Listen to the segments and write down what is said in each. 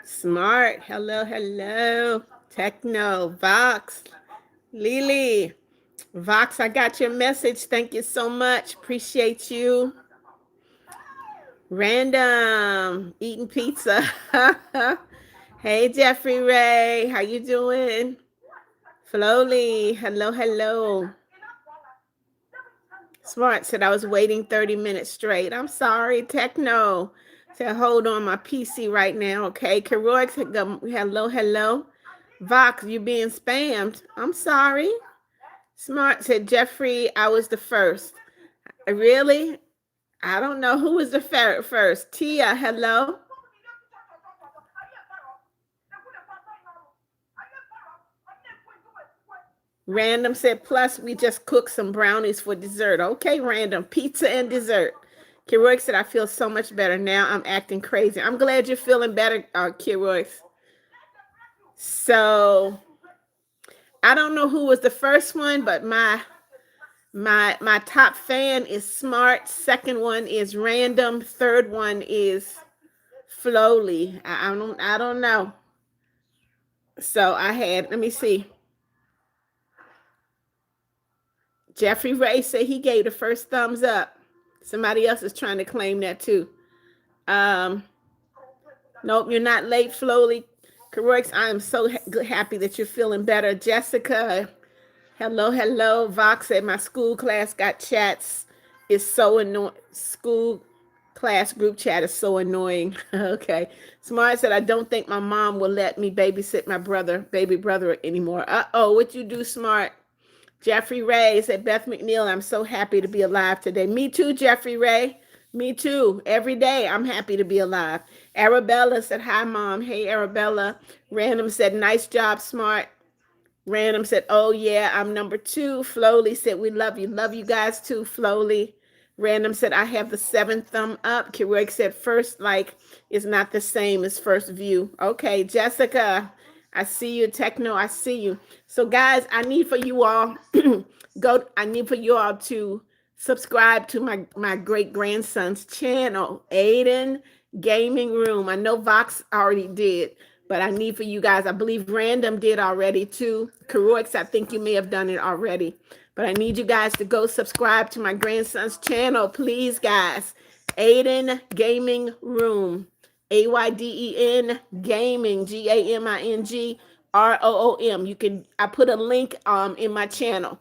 Smart. Hello, hello. Techno. Vox. Lily. Vox, I got your message. Thank you so much. Appreciate you. Random. Eating pizza. Hey, Jeffrey Ray. How you doing? Flowly. Hello, hello. Smart said I was waiting 30 minutes straight. I'm sorry. Techno said hold on my PC right now. Okay. Keroix said hello, hello. Vox, you being spammed. I'm sorry. Smart said Jeffrey, I was the first. Really? I don't know who was the first. Tia, hello. Random said, plus we just cooked some brownies for dessert. Okay, Random, pizza and dessert. Keroix said, I feel so much better now. I'm acting crazy. I'm glad you're feeling better, Keroix. So I don't know who was the first one, but my top fan is Smart. Second one is Random. Third one is Flowly. I don't know. So I had, let me see. Jeffrey Ray said he gave the first thumbs up. Somebody else is trying to claim that too. Um, nope, you're not late, Flowly. Correct. I am so happy that you're feeling better. Jessica, hello, hello. Vox said my school class got chats. It's so annoying. School class group chat is so annoying. Okay. Smart said I don't think my mom will let me babysit my baby brother anymore. Uh-oh, what you do, Smart? Jeffrey Ray said, Beth McNeal, I'm so happy to be alive today. Me too, Jeffrey Ray. Me too. Every day I'm happy to be alive. Arabella said, hi, Mom. Hey, Arabella. Random said, nice job, Smart. Random said, oh, yeah, I'm number 2. Flowly said, we love you. Love you guys too, Flowly. Random said, I have the 7th thumb up. Keroig said, first like is not the same as first view. Okay, Jessica, I see you. Techno, I see you. So guys, I need for you all I need for you all to subscribe to my great grandson's channel, Aiden Gaming Room. I know Vox already did, but I need for you guys, I believe Random did already too. Keroix, I think you may have done it already. But I need you guys to go subscribe to my grandson's channel, please, guys. Aiden Gaming Room. Aiden Gaming, GAMING ROOM. I put a link in my channel.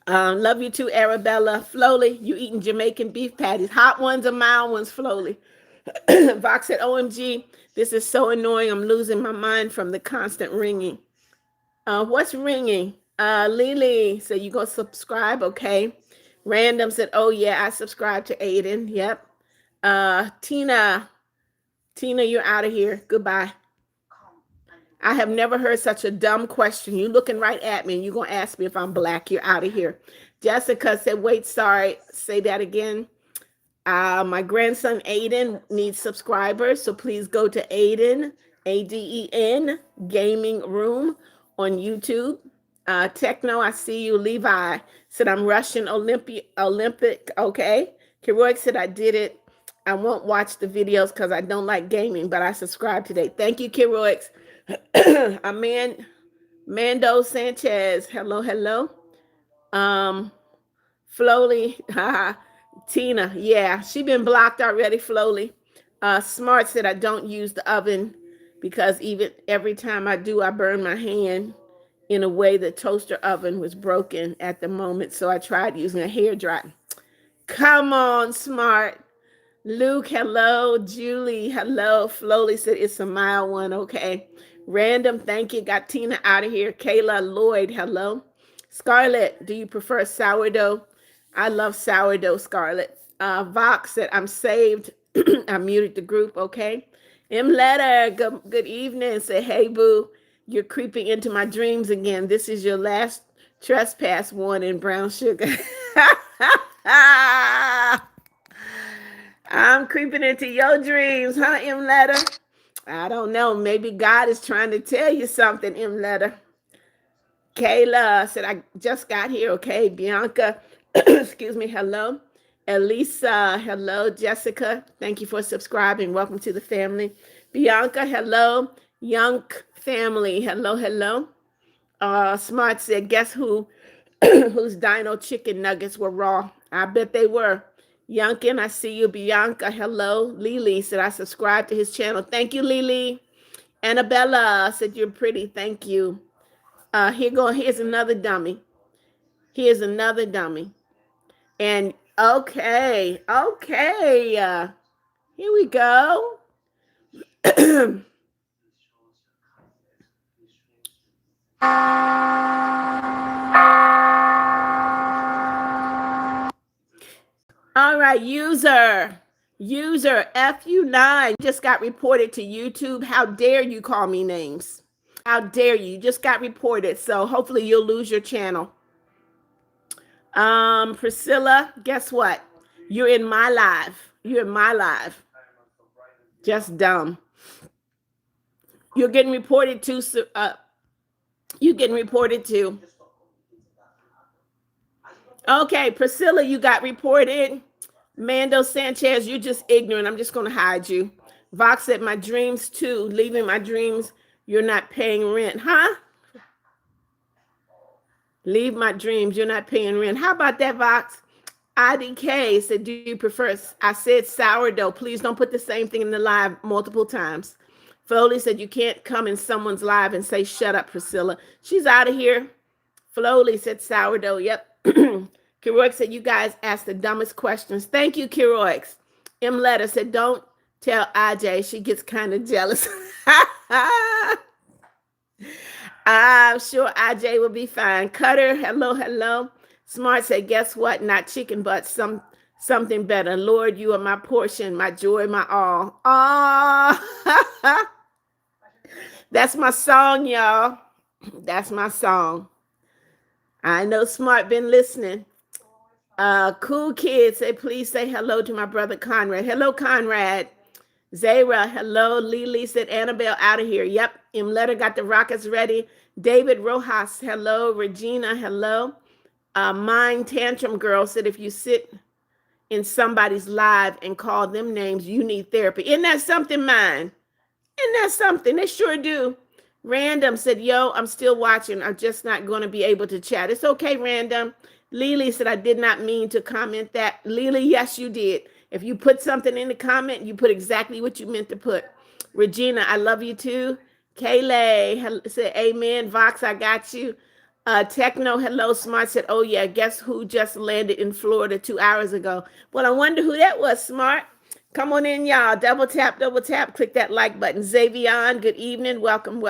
Love you too, Arabella. Flowly, you eating Jamaican beef patties. Hot ones or mild ones, Flowly. Vox said, OMG, this is so annoying. I'm losing my mind from the constant ringing. What's ringing? Lily said, you gonna subscribe? Okay. Random said, oh yeah, I subscribe to Aiden. Yep. Tina, you're out of here. Goodbye. I have never heard such a dumb question. You looking right at me and you're going to ask me if I'm black. You're out of here. Jessica said, wait, sorry. Say that again. My grandson Aiden needs subscribers. So please go to Aiden, Aden, Gaming Room on YouTube. Techno, I see you. Levi said, I'm Russian Olympic. Okay. Keroig said, I did it. I won't watch the videos because I don't like gaming, but I subscribe today. Thank you, Keroig. Mando Sanchez. Hello, hello. Flowly. Tina. Yeah, she been blocked already, Flowly. Smart said I don't use the oven because even every time I do, I burn my hand in a way the toaster oven was broken at the moment. So I tried using a hair dryer. Come on, Smart. Luke, hello. Julie, hello. Flowly said it's a mild one. Okay. Random, thank you. Got Tina out of here. Kayla Lloyd, hello. Scarlett, do you prefer sourdough? I love sourdough, Scarlett. Vox said, I'm saved. I muted the group, okay. M. Letter, good evening. Say, hey, boo, you're creeping into my dreams again. This is your last trespass warning, brown sugar. I'm creeping into your dreams, huh, M. Letter? I don't know. Maybe God is trying to tell you something, M. Letter. Kayla said, I just got here, okay. Bianca, excuse me, hello. Elisa, hello. Jessica, thank you for subscribing. Welcome to the family. Bianca, hello. Young family, hello, hello. Smart said, guess who? Whose dino chicken nuggets were raw? I bet they were. Youngkin, I see you. Bianca, hello. Lily said, I subscribed to his channel. Thank you, Lily. Annabella said, you're pretty. Thank you. Here's another dummy. Here's another dummy. And okay. Here we go. All right, user FU9 just got reported to YouTube. How dare you call me names? How dare you? You just got reported. So hopefully you'll lose your channel. Priscilla, guess what? You're in my live. You're in my live. Just dumb. You're getting reported to. You getting reported to. Okay, Priscilla, you got reported. Mando Sanchez, you're just ignorant. I'm just going to hide you. Vox said, my dreams too. Leaving my dreams. You're not paying rent. Huh? Leave my dreams. You're not paying rent. How about that, Vox? IDK said, do you prefer? I said sourdough. Please don't put the same thing in the live multiple times. Foley said, you can't come in someone's live and say, shut up, Priscilla. She's out of here. Foley said sourdough. Yep. Keroix said, you guys asked the dumbest questions. Thank you, Keroix. M. Letter said, don't tell IJ. She gets kind of jealous. I'm sure IJ will be fine. Cutter, hello, hello. Smart said, guess what? Not chicken, but something better. Lord, you are my portion, my joy, my all. Oh, that's my song, y'all. That's my song. I know Smart been listening. Cool Kid say, please say hello to my brother Conrad. Hello, Conrad. Zara, hello. Lily said, Annabelle out of here. Yep. M. Letter got the rockets ready. David Rojas, hello. Regina, hello. Mind Tantrum Girl said, if you sit in somebody's live and call them names, you need therapy. Isn't that something, Mind? Isn't that something? They sure do. Random said, yo, I'm still watching. I'm just not going to be able to chat. It's okay, Random. Lily said, I did not mean to comment that. Lily, yes, you did. If you put something in the comment, you put exactly what you meant to put. Regina, I love you too. Kaylee said, amen. Vox, I got you. Techno, hello. Smart said, oh yeah, guess who just landed in Florida 2 hours ago? Well, I wonder who that was, Smart. Come on in, y'all. Double tap. Click that like button. Xavion, good evening. Welcome.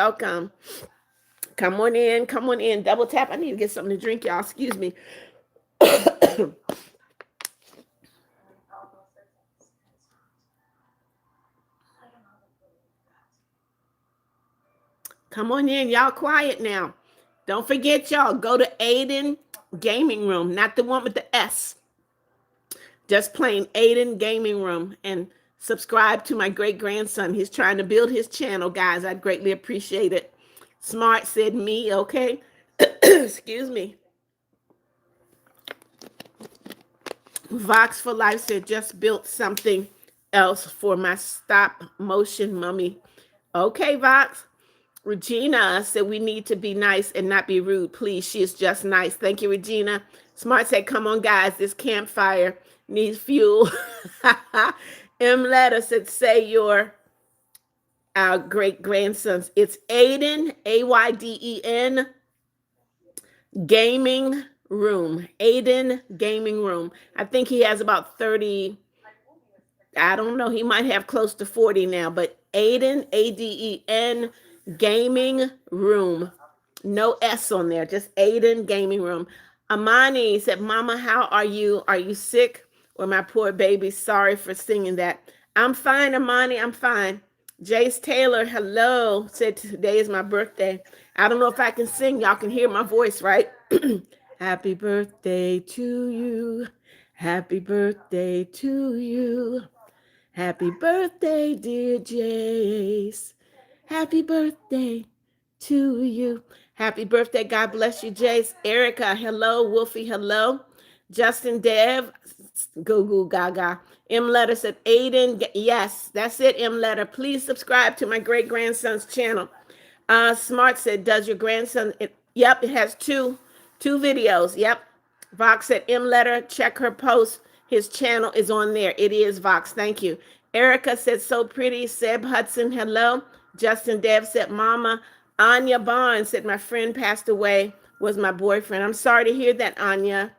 Come on in. Double tap. I need to get something to drink, y'all. Excuse me. Come on in, y'all. Quiet now. Don't forget, y'all. Go to Aiden Gaming Room, not the one with the S. Just plain Aiden Gaming Room, and subscribe to my great grandson. He's trying to build his channel, guys. I'd greatly appreciate it. Smart said me, okay? Excuse me. Vox for Life said, just built something else for my stop motion mummy. Okay, Vox. Regina said, we need to be nice and not be rude. Please, she is just nice. Thank you, Regina. Smart said, come on, guys. This campfire needs fuel. M. Letter said, say your our great grandsons. It's Aiden, Ayden, Gaming Room. Aiden Gaming Room. I think he has about 30. I don't know. He might have close to 40 now, but Aiden, Aden, Gaming Room. No S on there, just Aiden Gaming Room. Amani said, Mama, how are you? Are you sick? Or my poor baby? Sorry for singing that. I'm fine, Amani. I'm fine. Jace Taylor, hello. Said today is my birthday. I don't know if I can sing. Y'all can hear my voice, right? Happy birthday to you. Happy birthday to you. Happy birthday, dear Jace. Happy birthday to you. Happy birthday. God bless you, Jace. Erica, hello. Wolfie, hello. Justin Dev, goo goo gaga. M Letter said, Aiden, yes, that's it, M Letter. Please subscribe to my great grandson's channel. Smart said, does your grandson, yep, it has two videos. Yep. Vox said, M Letter, check her post. His channel is on there. It is Vox. Thank you. Erica said, so pretty. Seb Hudson, hello. Justin Dev said, Mama. Anya Bond said, my friend passed away, was my boyfriend. I'm sorry to hear that, Anya.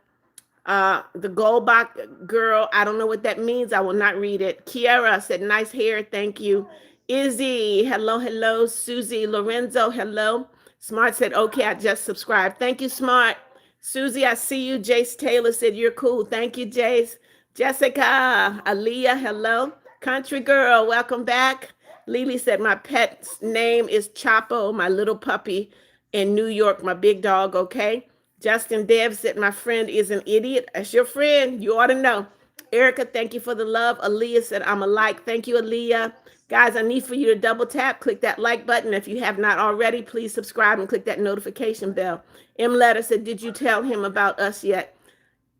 The Goldbach girl, I don't know what that means. I will not read it. Kiara said, nice hair. Thank you. Izzy, hello, hello. Susie, Lorenzo, hello. Smart said, okay, I just subscribed. Thank you, Smart. Susie, I see you. Jace Taylor said, you're cool. Thank you, Jace. Jessica, Aaliyah, hello. Country girl, welcome back. Lily said, my pet's name is Chapo, my little puppy in New York, my big dog, okay? Justin Dev said, my friend is an idiot. That's your friend. You ought to know. Erica, thank you for the love. Aaliyah said, I'm a like. Thank you, Aaliyah. Guys, I need for you to double tap, click that like button. If you have not already, please subscribe and click that notification bell. M Letter said, did you tell him about us yet?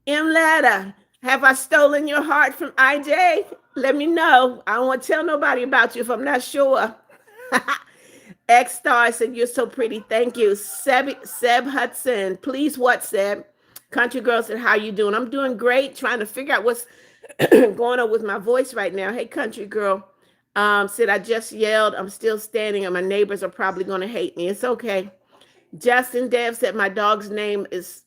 M Letter, have I stolen your heart from IJ? Let me know. I don't want to tell nobody about you if I'm not sure. X Star said, you're so pretty. Thank you. Seb Hudson. Please, what, Seb? Country Girl said, how you doing? I'm doing great. Trying to figure out what's going on with my voice right now. Hey, Country Girl. Said, I just yelled. I'm still standing and my neighbors are probably going to hate me. It's okay. Justin Dev said, my dog's name is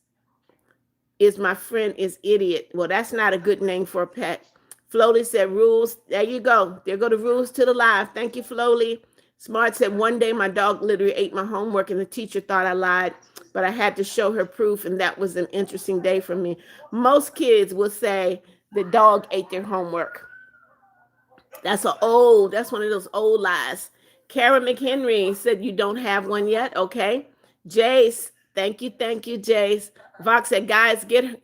my friend is idiot. Well, that's not a good name for a pet. Flowly said, rules. There you go. There go the rules to the live. Thank you, Flowly. Smart said, one day my dog literally ate my homework and the teacher thought I lied, but I had to show her proof, and that was an interesting day for me. Most kids will say the dog ate their homework. That's one of those old lies. Kara McHenry said, you don't have one yet. Okay. Jace, thank you, Jace. Vox said, guys, get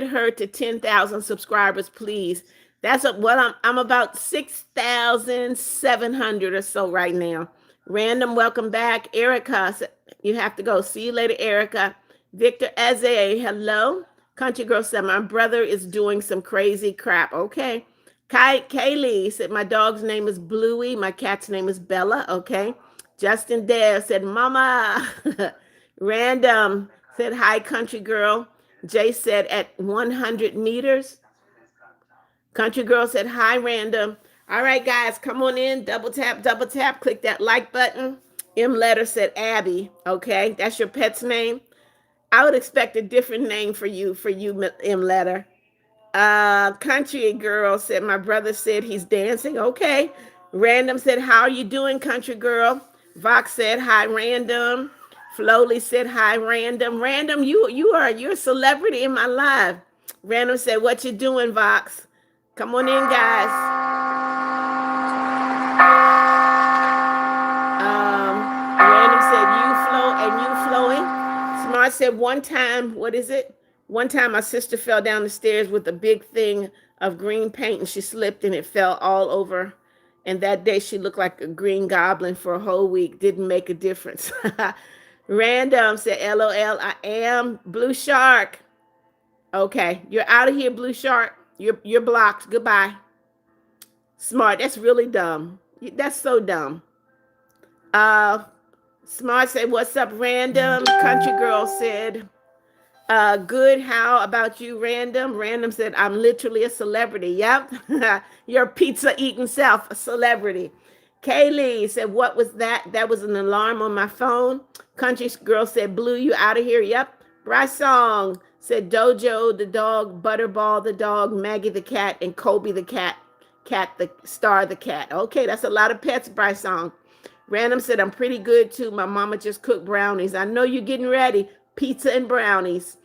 her to 10,000 subscribers, please. That's I'm about 6,700 or so right now. Random, welcome back. Erica, you have to go. See you later, Erica. Victor Eze, hello. Country Girl said, my brother is doing some crazy crap. Okay. Kaylee said, my dog's name is Bluey. My cat's name is Bella. Okay. Justin Dare said, Mama. Random said, hi, Country Girl. Jay said, at 100 meters. Country Girl said, hi, Random. All right, guys, come on in. Double tap, click that like button. M Letter said, Abby. Okay, that's your pet's name. I would expect a different name for you, M Letter. Country Girl said, my brother said he's dancing. Okay. Random said, how are you doing, Country Girl? Vox said, hi, Random. Flowly said, hi, Random. Random, you're a celebrity in my life. Random said, what you doing, Vox? Come on in, guys. Random said, you flowing. Smart said, one time, what is it? One time my sister fell down the stairs with a big thing of green paint and she slipped and it fell all over. And that day she looked like a green goblin for a whole week. Didn't make a difference. Random said, LOL, I am Blue Shark. Okay, you're out of here, Blue Shark. You're blocked. Goodbye. Smart, that's really dumb. That's so dumb. Smart said, what's up, Random? Country Girl said, good. How about you, Random? Random said, I'm literally a celebrity. Yep. Your pizza eating self, a celebrity. Kaylee said, what was that? That was an alarm on my phone. Country Girl said, Blue, you out of here? Yep. Bryce Song said, Dojo the dog, Butterball the dog, Maggie the cat, and Kobe the cat. Cat the star the cat. Okay, that's a lot of pets, Bryce Song. Random said, I'm pretty good too. My mama just cooked brownies. I know you're getting ready. Pizza and brownies.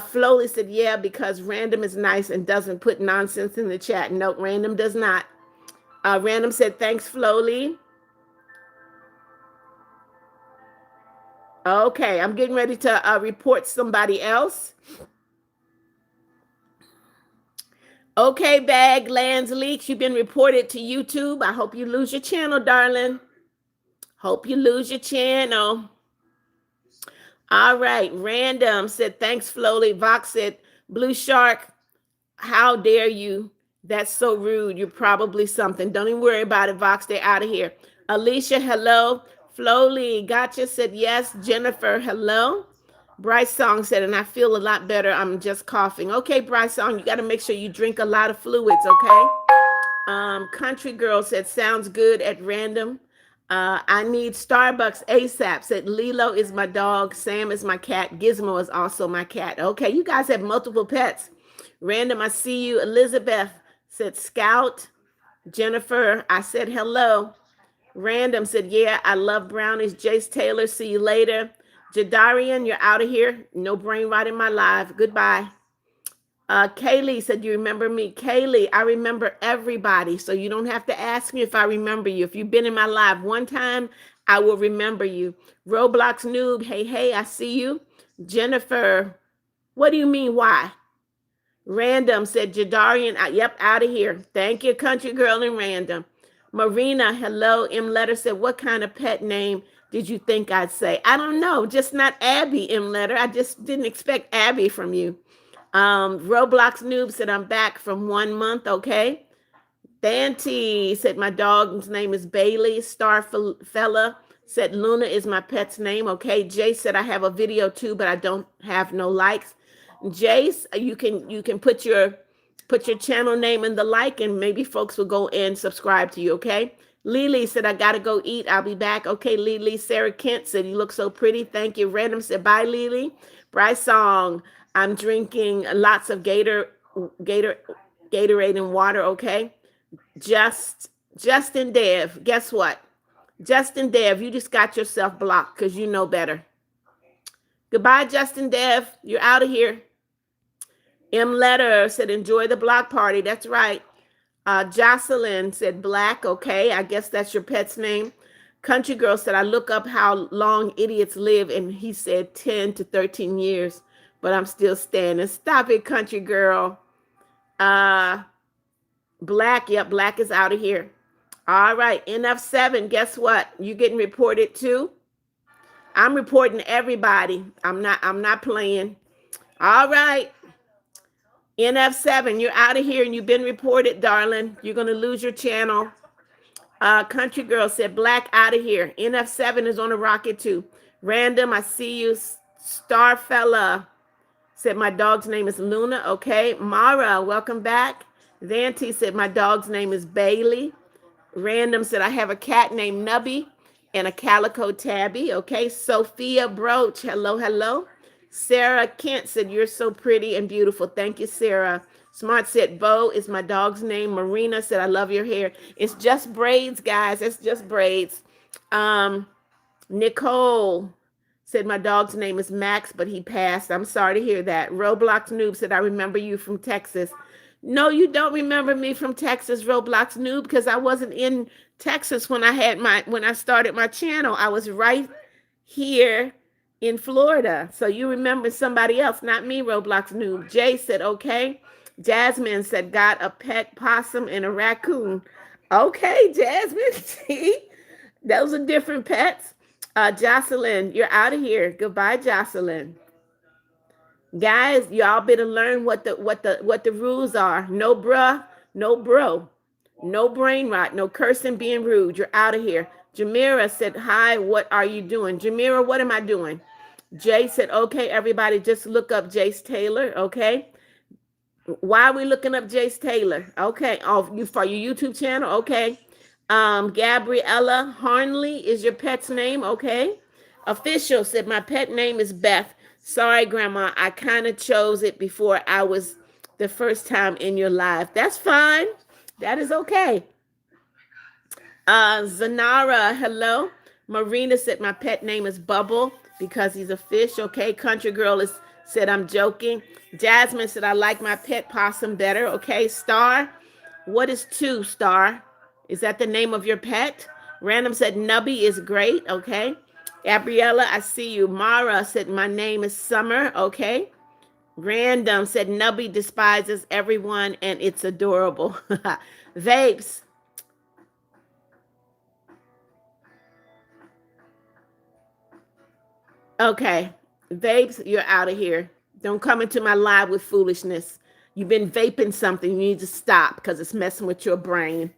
Flowly said, yeah, because Random is nice and doesn't put nonsense in the chat. No, Random does not. Random said, thanks, Flowly. Okay, I'm getting ready to report somebody else. Okay, Bag Lands Leaks, you've been reported to YouTube. I hope you lose your channel, darling. Hope you lose your channel. All right, Random said, thanks, Flowly. Vox said, Blue Shark, how dare you? That's so rude. You're probably something. Don't even worry about it, Vox. They're out of here. Alicia, hello. Flowly, gotcha, said yes. Jennifer, hello. Bryce Song said, and I feel a lot better. I'm just coughing. Okay, Bryce Song, you got to make sure you drink a lot of fluids, okay? Country Girl said, sounds good at random. I need Starbucks ASAP. Said, Lilo is my dog. Sam is my cat. Gizmo is also my cat. Okay, you guys have multiple pets. Random, I see you. Elizabeth said, Scout. Jennifer, I said, hello. Random said, yeah, I love brownies. Jace Taylor, see you later. Jadarian, you're out of here. No brain rot in my life. Goodbye. Kaylee said, you remember me? Kaylee, I remember everybody. So you don't have to ask me if I remember you. If you've been in my life one time, I will remember you. Roblox Noob, hey, hey, I see you. Jennifer, what do you mean, why? Random said, Jadarian, yep, out of here. Thank you, Country Girl and Random. Marina, hello. M Letter said, what kind of pet name did you think I'd say? I don't know, just not Abby, M Letter. I just didn't expect Abby from you. Roblox Noob said, I'm back from 1 month, okay? Dante said, my dog's name is Bailey. Starfella said, Luna is my pet's name, okay? Jay said, I have a video too, but I don't have no likes. Jace, you can put your channel name in the like, and maybe folks will go and subscribe to you, okay? Lily said, I gotta go eat. I'll be back. Okay, Lily. Sarah Kent said, you look so pretty. Thank you. Random said, bye, Lily. Bryce Song, I'm drinking lots of Gatorade and water, okay? Justin Dev, guess what? Justin Dev, you just got yourself blocked because you know better. Goodbye, Justin Dev. You're out of here. M Letter said, enjoy the block party. That's right. Jocelyn said, Black. Okay, I guess that's your pet's name. Country Girl said, I look up how long idiots live, and he said 10 to 13 years, but I'm still standing. Stop it, Country Girl. Black, yep, Black is out of here. All right, NF7, guess what? You getting reported too? I'm reporting everybody. I'm not playing. All right. NF7, you're out of here and you've been reported, darling. You're going to lose your channel. Country Girl said, Black out of here. NF7 is on a rocket too. Random, I see you. Starfella said, my dog's name is Luna. Okay. Mara, welcome back. Vanti said, my dog's name is Bailey. Random said, I have a cat named Nubby and a calico tabby. Okay. Sophia Broach, hello, hello. Sarah Kent said, you're so pretty and beautiful. Thank you, Sarah. Smart said, Bo is my dog's name. Marina said, I love your hair. It's just braids, guys. It's just braids. Nicole said, my dog's name is Max, but he passed. I'm sorry to hear that. Roblox Noob said, I remember you from Texas. No, you don't remember me from Texas, Roblox Noob, because I wasn't in Texas when I started my channel. I was right here in Florida. So you remember somebody else, not me, Roblox Noob. Jay said, okay. Jasmine said, got a pet possum and a raccoon. Okay, Jasmine. See, those are different pets. Jocelyn, you're out of here. Goodbye, Jocelyn. Guys, y'all better learn what the rules are. No bruh, no bro, no brain rot, no cursing, being rude. You're out of here. Jamira said, hi, what are you doing? Jamira, what am I doing? Jay said, okay, everybody just look up Jace Taylor, okay? Why are we looking up Jace Taylor? Okay, for your YouTube channel, okay. Gabriella Harnley is your pet's name, okay? Official said, my pet name is Beth. Sorry, Grandma, I kind of chose it before I was the first time in your life. That's fine. That is okay. Zanara, hello. Marina said, my pet name is Bubble because he's a fish, okay? Country Girl said, I'm joking. Jasmine said, I like my pet possum better, okay? Star, what is 2, Star? Is that the name of your pet? Random said, Nubby is great, okay? Gabriella, I see you. Mara said, my name is Summer, okay? Random said, Nubby despises everyone and it's adorable. Vapes. Okay. Vapes, you're out of here. Don't come into my live with foolishness. You've been vaping something. You need to stop because it's messing with your brain.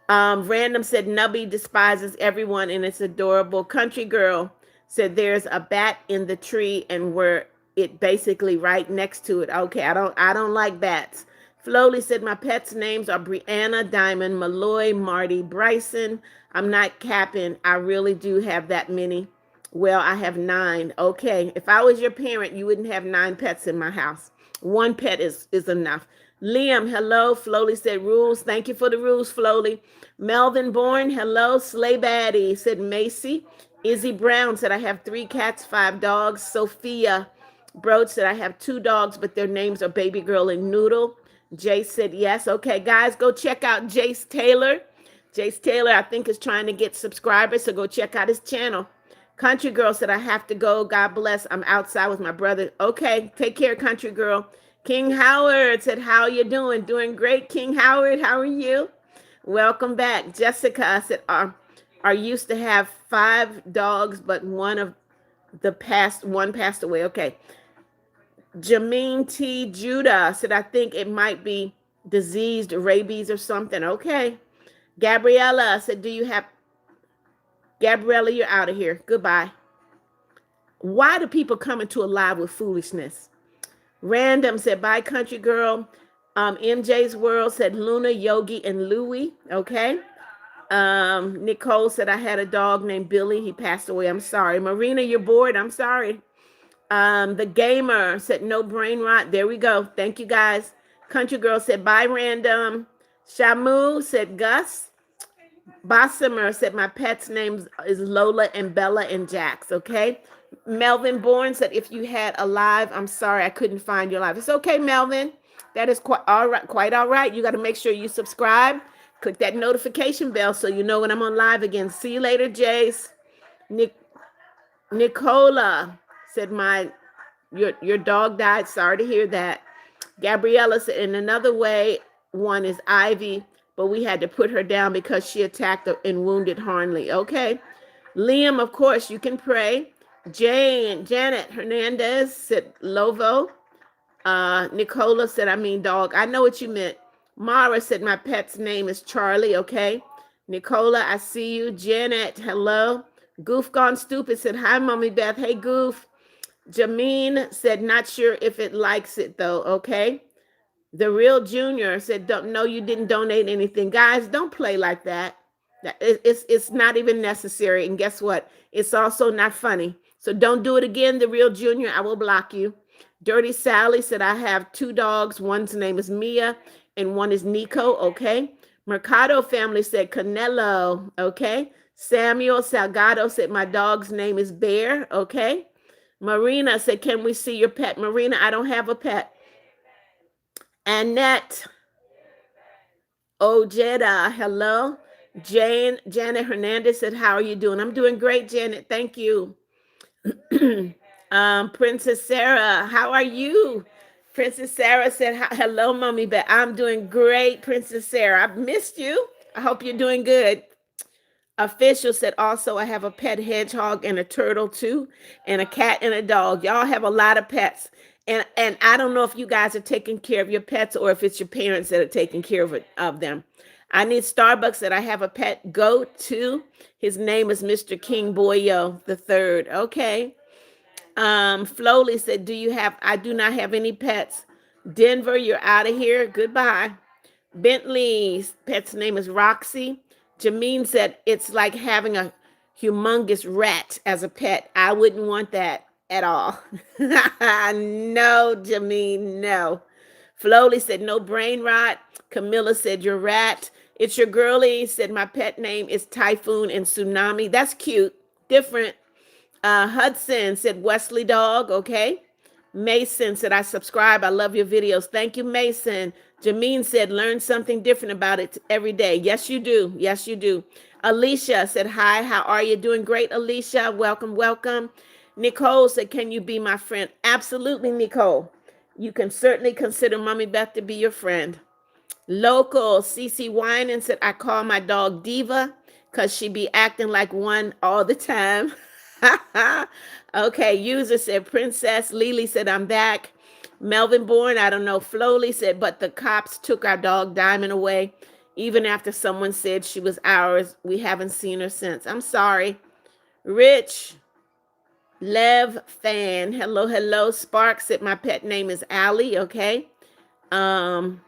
Random said Nubby despises everyone and it's adorable. Country Girl said there's a bat in the tree and we're it basically right next to it. Okay, I don't like bats. Flowly said my pets' names are Brianna, Diamond, Malloy, Marty, Bryson. I'm not capping. I really do have that many. Well, I have 9. Okay. If I was your parent, you wouldn't have 9 pets in my house. One pet is enough. Liam, hello. Flowly said rules. Thank you for the rules, Flowly. Melvin Bourne, hello. Slay Baddie said Macy. Izzy Brown said I have 3 cats, 5 dogs. Sophia Broad said I have 2 dogs, but their names are Baby Girl and Noodle. Jace said yes. Okay, guys, go check out Jace Taylor. Jace Taylor, I think, is trying to get subscribers, so go check out his channel. Country Girl said, I have to go. God bless. I'm outside with my brother. Okay, take care, Country Girl. King Howard said, how you doing? Doing great, King Howard. How are you? Welcome back. Jessica said, are used to have 5 dogs, but one passed away. Okay. Jameen T. Judah said, I think it might be diseased rabies or something. Okay. Gabriella said, Gabriella, you're out of here. Goodbye. Why do people come into a live with foolishness? Random said, bye, Country Girl. MJ's World said Luna, Yogi, and Louie. Okay. Nicole said, I had a dog named Billy. He passed away. I'm sorry. Marina, you're bored. I'm sorry. The Gamer said, no brain rot. There we go. Thank you, guys. Country Girl said, bye, Random. Shamu said, Gus. Bossamer said, my pet's name is Lola and Bella and Jax, okay? Melvin Bourne said, if you had a live, I'm sorry, I couldn't find your live. It's okay, Melvin. That is quite all right. Quite all right. You got to make sure you subscribe. Click that notification bell so you know when I'm on live again. See you later, Jace. Nicola said, your dog died. Sorry to hear that. Gabriella said, in another way, one is Ivy, but we had to put her down because she attacked and wounded Harnley. Okay. Liam, of course, you can pray. Janet Hernandez said Lovo. Nicola said, I mean dog. I know what you meant. Mara said, my pet's name is Charlie. Okay. Nicola, I see you. Janet, hello. Goof Gone Stupid said, hi, Mommy Beth. Hey, Goof. Jameen said, not sure if it likes it though. Okay. The Real Junior said, don't know you didn't donate anything. Guys, don't play like that. It's not even necessary. And guess what? It's also not funny. So don't do it again, The Real Junior. I will block you. Dirty Sally said, I have 2 dogs. One's name is Mia and one is Nico. Okay. Mercado family said Canelo. Okay. Samuel Salgado said, my dog's name is Bear. Okay. Marina said, can we see your pet? Marina, I don't have a pet. Annette Ojeda, hello. Janet Hernandez said, how are you doing? I'm doing great, Janet. Thank you. Princess Sarah, how are you? Princess Sarah said, hello, Mommy Beth. I'm doing great, Princess Sarah. I've missed you. I hope you're doing good. Official said, also, I have a pet hedgehog and a turtle too, and a cat and a dog. Y'all have a lot of pets. And I don't know if you guys are taking care of your pets or if it's your parents that are taking care of them. I need Starbucks that I have a pet goat too. His name is Mr. King Boyo the third. Okay. Flowly said, I do not have any pets. Denver, you're out of here. Goodbye. Bentley's pet's name is Roxy. Jameen said, it's like having a humongous rat as a pet. I wouldn't want that at all. No, Jameen, no. Flowly said, no brain rot. Camilla said, your rat. It's your girlie. Said, my pet name is Typhoon and Tsunami. That's cute. Different. Hudson said, Wesley dog. Okay. Mason said, I subscribe. I love your videos. Thank you, Mason. Jameen said, learn something different about it every day. Yes, you do. Yes, you do. Alicia said, hi, how are you? Doing great, Alicia. Welcome, welcome. Nicole said, can you be my friend? Absolutely, Nicole. You can certainly consider Mommy Beth to be your friend. Local CC Winan said, I call my dog Diva because she be acting like one all the time. Okay, user said, Princess. Lily said, I'm back. Melvin Bourne, I don't know. Flowley said, but the cops took our dog Diamond away. Even after someone said she was ours, we haven't seen her since. I'm sorry. Rich, Lev Fan, hello, hello. Sparks said, my pet name is Allie, okay? Um,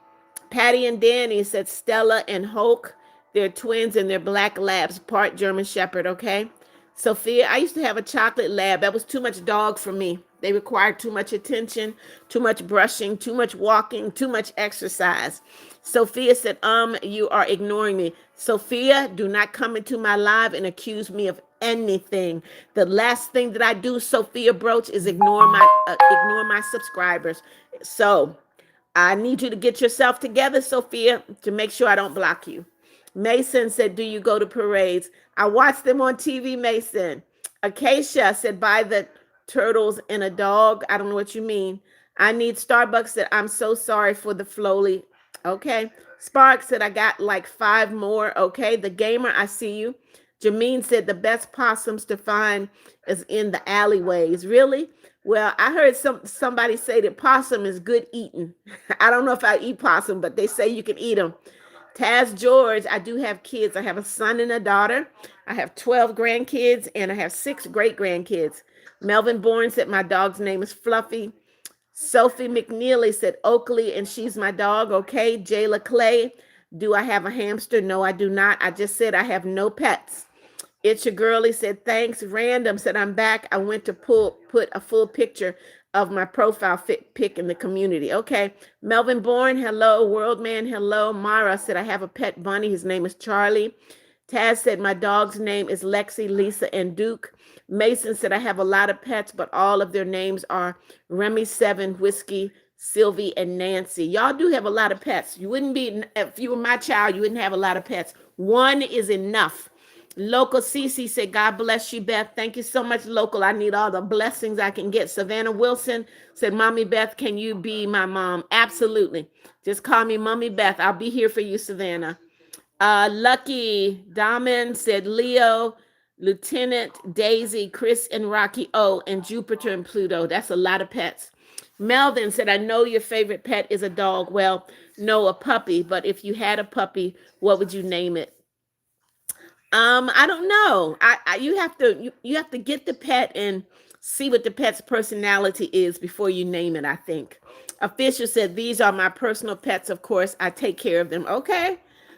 Patty and Danny said Stella and Hulk. They're twins and they're black labs, part German Shepherd, okay? Sophia, I used to have a chocolate lab. That was too much dog for me. They required too much attention, too much brushing, too much walking, too much exercise. Sophia said, you are ignoring me. Sophia, do not come into my live and accuse me of anything. The last thing that I do, Sophia Broach, is ignore my subscribers. So I need you to get yourself together, Sophia, to make sure I don't block you. Mason said, do you go to parades? I watch them on TV, Mason. Acacia said, buy the turtles and a dog. I don't know what you mean. I need Starbucks said, I'm so sorry for the Flowly. Okay. Spark said, I got like 5 more. Okay. The Gamer, I see you. Jameen said, the best possums to find is in the alleyways. Really? Well, I heard somebody say that possum is good eating. I don't know if I eat possum, but they say you can eat them. Taz George, I do have kids. I have a son and a daughter. I have 12 grandkids and I have 6 great grandkids. Melvin Bourne said my dog's name is Fluffy. Sophie McNeely said Oakley and she's my dog. Okay. Jayla Clay, do I have a hamster? No, I do not. I just said I have no pets. It's your girlie said, thanks. Random said, I'm back. I went to put a full picture of my profile pic in the community. Okay. Melvin Bourne, hello. Worldman, hello. Mara said, I have a pet bunny. His name is Charlie. Taz said, my dog's name is Lexi, Lisa, and Duke. Mason said, I have a lot of pets, but all of their names are Remy 7, Whiskey, Sylvie, and Nancy. Y'all do have a lot of pets. You wouldn't be, if you were my child, you wouldn't have a lot of pets. One is enough. Local Cece said, God bless you, Beth. Thank you so much, Local. I need all the blessings I can get. Savannah Wilson said, Mommy Beth, can you be my mom? Absolutely. Just call me Mommy Beth. I'll be here for you, Savannah. Lucky Daman said, Leo, Lieutenant, Daisy, Chris, and Rocky O, and Jupiter and Pluto. That's a lot of pets. Melvin said, I know your favorite pet is a dog. Well, no, a puppy. But if you had a puppy, what would you name it? I don't know. You have to you have to get the pet and see what the pet's personality is before you name it, I think. Official said, these are my personal pets. Of course, I take care of them. Okay.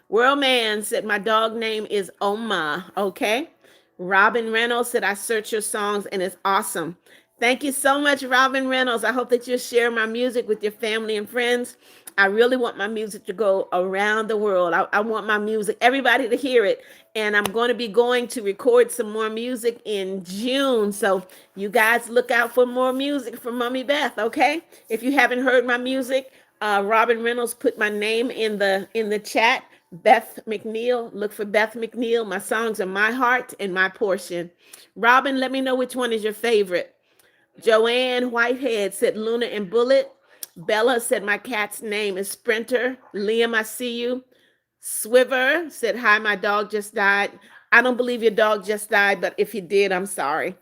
World Man said, my dog name is Oma. Okay. Robin Reynolds said, I search your songs and it's awesome. Thank you so much, Robin Reynolds. I hope that you'll share my music with your family and friends. I really want my music to go around the world. I want my music, everybody to hear it. And I'm going to be going to record some more music in June. So you guys look out for more music from Mommy Beth, okay? If you haven't heard my music, Robin Reynolds put my name in the chat. Beth McNeal. Look for Beth McNeal. My songs are My Heart and My Portion. Robin, let me know which one is your favorite. Joanne Whitehead said Luna and Bullet. Bella said my cat's name is Sprinter. Liam, I see you. Swiver said, hi, my dog just died. I don't believe your dog just died, but if he did, I'm sorry.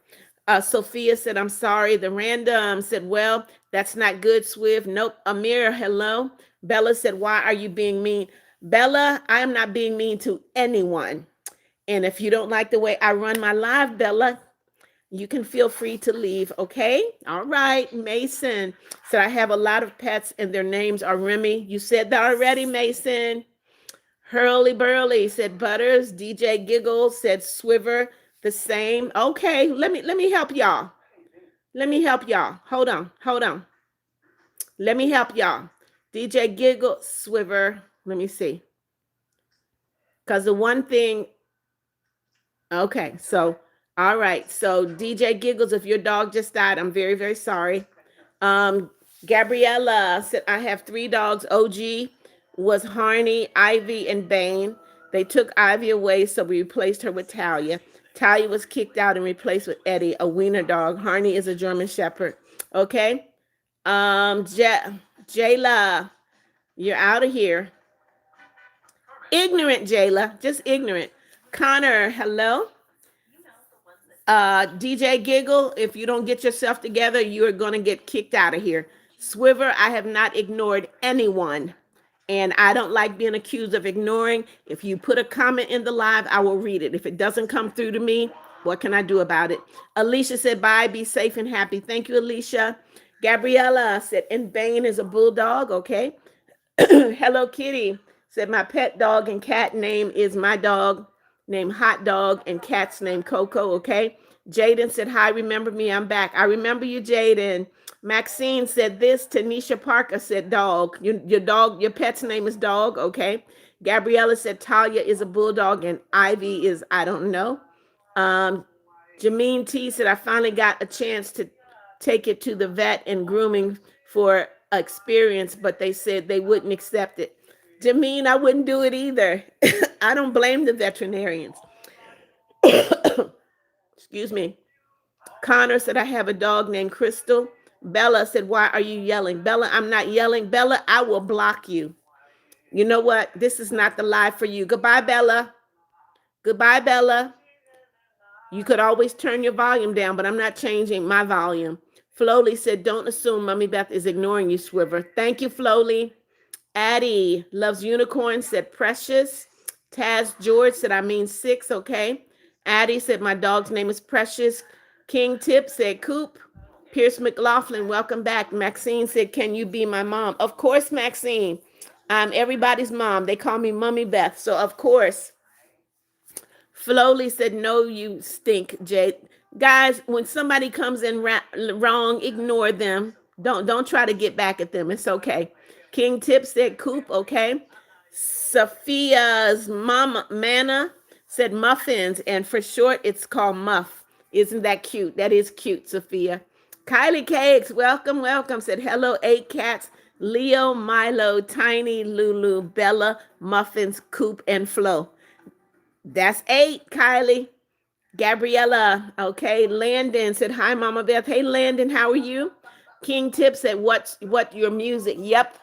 Sophia said, I'm sorry. The Random said, well, that's not good, Swiv. Nope. Amir, hello. Bella said, why are you being mean? Bella, I am not being mean to anyone. And if you don't like the way I run my live, Bella, you can feel free to leave, okay? All right, Mason said, I have a lot of pets and their names are Remy. You said that already, Mason. Hurley Burley said Butters. DJ Giggles said Swiver, the same. Okay, let me help y'all. Let me help y'all. Hold on. Let me help y'all. DJ Giggles, Swiver. Let me see. Because the one thing, okay, so all right. So DJ Giggles, if your dog just died, I'm very, very sorry. Gabriella said, I have 3 dogs. OG was Harney, Ivy, and Bane. They took Ivy away, so we replaced her with Talia. Talia was kicked out and replaced with Eddie, a wiener dog. Harney is a German Shepherd. Okay. Jayla, you're out of here. Ignorant, Jayla, just ignorant. Connor, hello. DJ Giggle, if you don't get yourself together, you are going to get kicked out of here. Swiver, I have not ignored anyone. And I don't like being accused of ignoring. If you put a comment in the live, I will read it. If it doesn't come through to me, what can I do about it? Alicia said, bye, be safe and happy. Thank you, Alicia. Gabriella said, in vain is a bulldog. Okay. Hello Kitty said, my pet dog and cat name is my dog named Hot Dog and cat's name Coco. Okay. Jaden said, hi, remember me, I'm back. I remember you, Jaden. Maxine said this. Tanisha Parker said dog. Your dog, your pet's name is dog. Okay. Gabriella said Talia is a bulldog and Ivy is, I don't know. Jameen T said, I finally got a chance to take it to the vet and grooming for experience, but they said they wouldn't accept it. Jameen, I wouldn't do it either. I don't blame the veterinarians. Excuse me. Connor said, I have a dog named Crystal. Bella said, why are you yelling? Bella, I'm not yelling. Bella, I will block you. You know what? This is not the live for you. Goodbye, Bella. Goodbye, Bella. You could always turn your volume down, but I'm not changing my volume. Flowly said, don't assume Mommy Beth is ignoring you, Swiver. Thank you, Flowly. Addie loves unicorns, said Precious. Taz George said, I mean 6, okay. Addie said, my dog's name is Precious. King Tip said, Coop. Pierce McLaughlin, welcome back. Maxine said, can you be my mom? Of course, Maxine. I'm everybody's mom. They call me Mommy Beth, so of course. Flowly said, no, you stink, Jade. Guys, when somebody comes in wrong, ignore them. Don't try to get back at them. It's okay. King Tip said, Coop, okay. Sophia's mama, Manna, said muffins, and for short, it's called Muff. Isn't that cute? That is cute, Sophia. Kylie Cakes, welcome, welcome, said hello, 8 cats. Leo, Milo, Tiny, Lulu, Bella, Muffins, Coop, and Flo. That's 8, Kylie. Gabriella, okay. Landon said, hi, Mama Beth. Hey, Landon, how are you? King Tip said, what your music? Yep,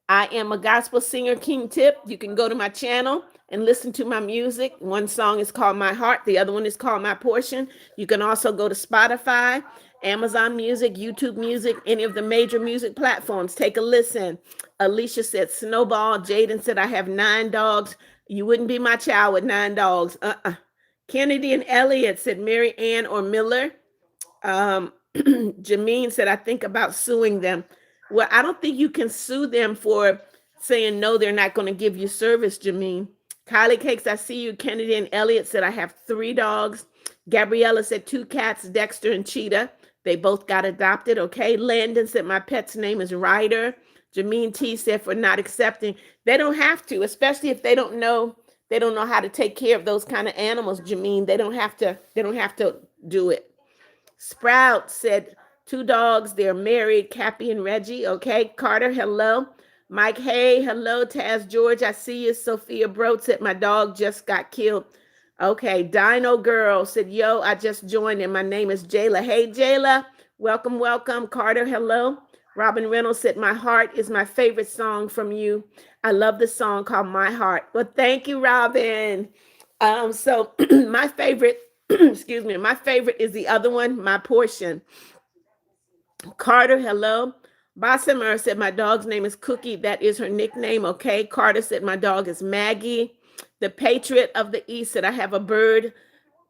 I am a gospel singer, King Tip. You can go to my channel and listen to my music. One song is called My Heart. The other one is called My Portion. You can also go to Spotify, Amazon Music, YouTube Music, any of the major music platforms. Take a listen. Alicia said, Snowball. Jaden said, I have 9 dogs. You wouldn't be my child with 9 dogs. Kennedy and Elliott said Mary Ann or Miller. Jameen said, I think about suing them. Well, I don't think you can sue them for saying no, they're not going to give you service, Jameen. Kylie Cakes, I see you. Kennedy and Elliott said, I have 3 dogs. Gabriella said 2 cats, Dexter and Cheetah. They both got adopted, okay? Landon said, my pet's name is Ryder. Jameen T said, for not accepting. They don't have to, especially if they don't know how to take care of those kind of animals, Jameen. They don't have to do it. Sprout said 2 dogs, they're married, Cappy and Reggie. Okay, Carter, hello. Mike, hey, hello. Taz George, I see you. Sophia Broad said my dog just got killed. Okay, Dino Girl said, yo, I just joined and my name is Jayla. Hey, Jayla, welcome, welcome. Carter, hello. Robin Reynolds said, my heart is my favorite song from you. I love the song called My Heart. Well, thank you, Robin. So my favorite, excuse me, my favorite is the other one, My Portion. Carter, hello. Bossamer said, my dog's name is Cookie. That is her nickname. Okay. Carter said, my dog is Maggie. The Patriot of the East said, I have a bird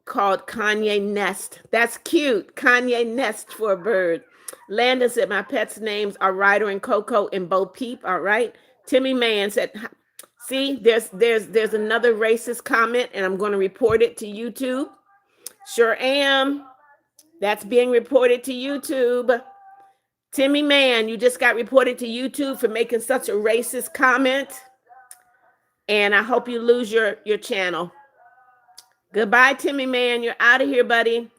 called Kanye Nest. That's cute. Kanye Nest for a bird. Landon said, my pets' names are Ryder and Coco and Bo Peep. All right. Timmy Mann said, see, there's another racist comment, and I'm going to report it to YouTube. Sure am. That's being reported to YouTube. Timmy Mann, you just got reported to YouTube for making such a racist comment. And I hope you lose your channel. Goodbye, Timmy Mann. You're out of here, buddy.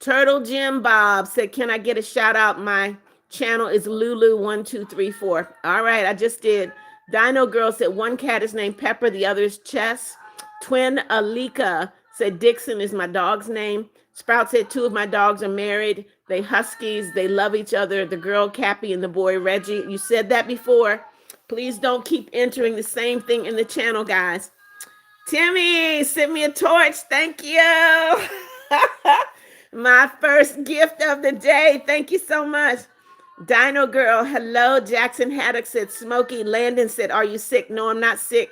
Turtle Jim Bob said, can I get a shout out? My channel is Lulu1234. All right, I just did. Dino Girl said, 1 cat is named Pepper, the other is Chess. Twin Alika said, Dixon is my dog's name. Sprout said, 2 of my dogs are married. They huskies. They love each other. The girl, Cappy, and the boy, Reggie. You said that before. Please don't keep entering the same thing in the channel, guys. Timmy, send me a torch. Thank you. My first gift of the day. Thank you so much. Dino Girl, hello. Jackson Haddock said, Smokey. Landon said, are you sick? No, I'm not sick.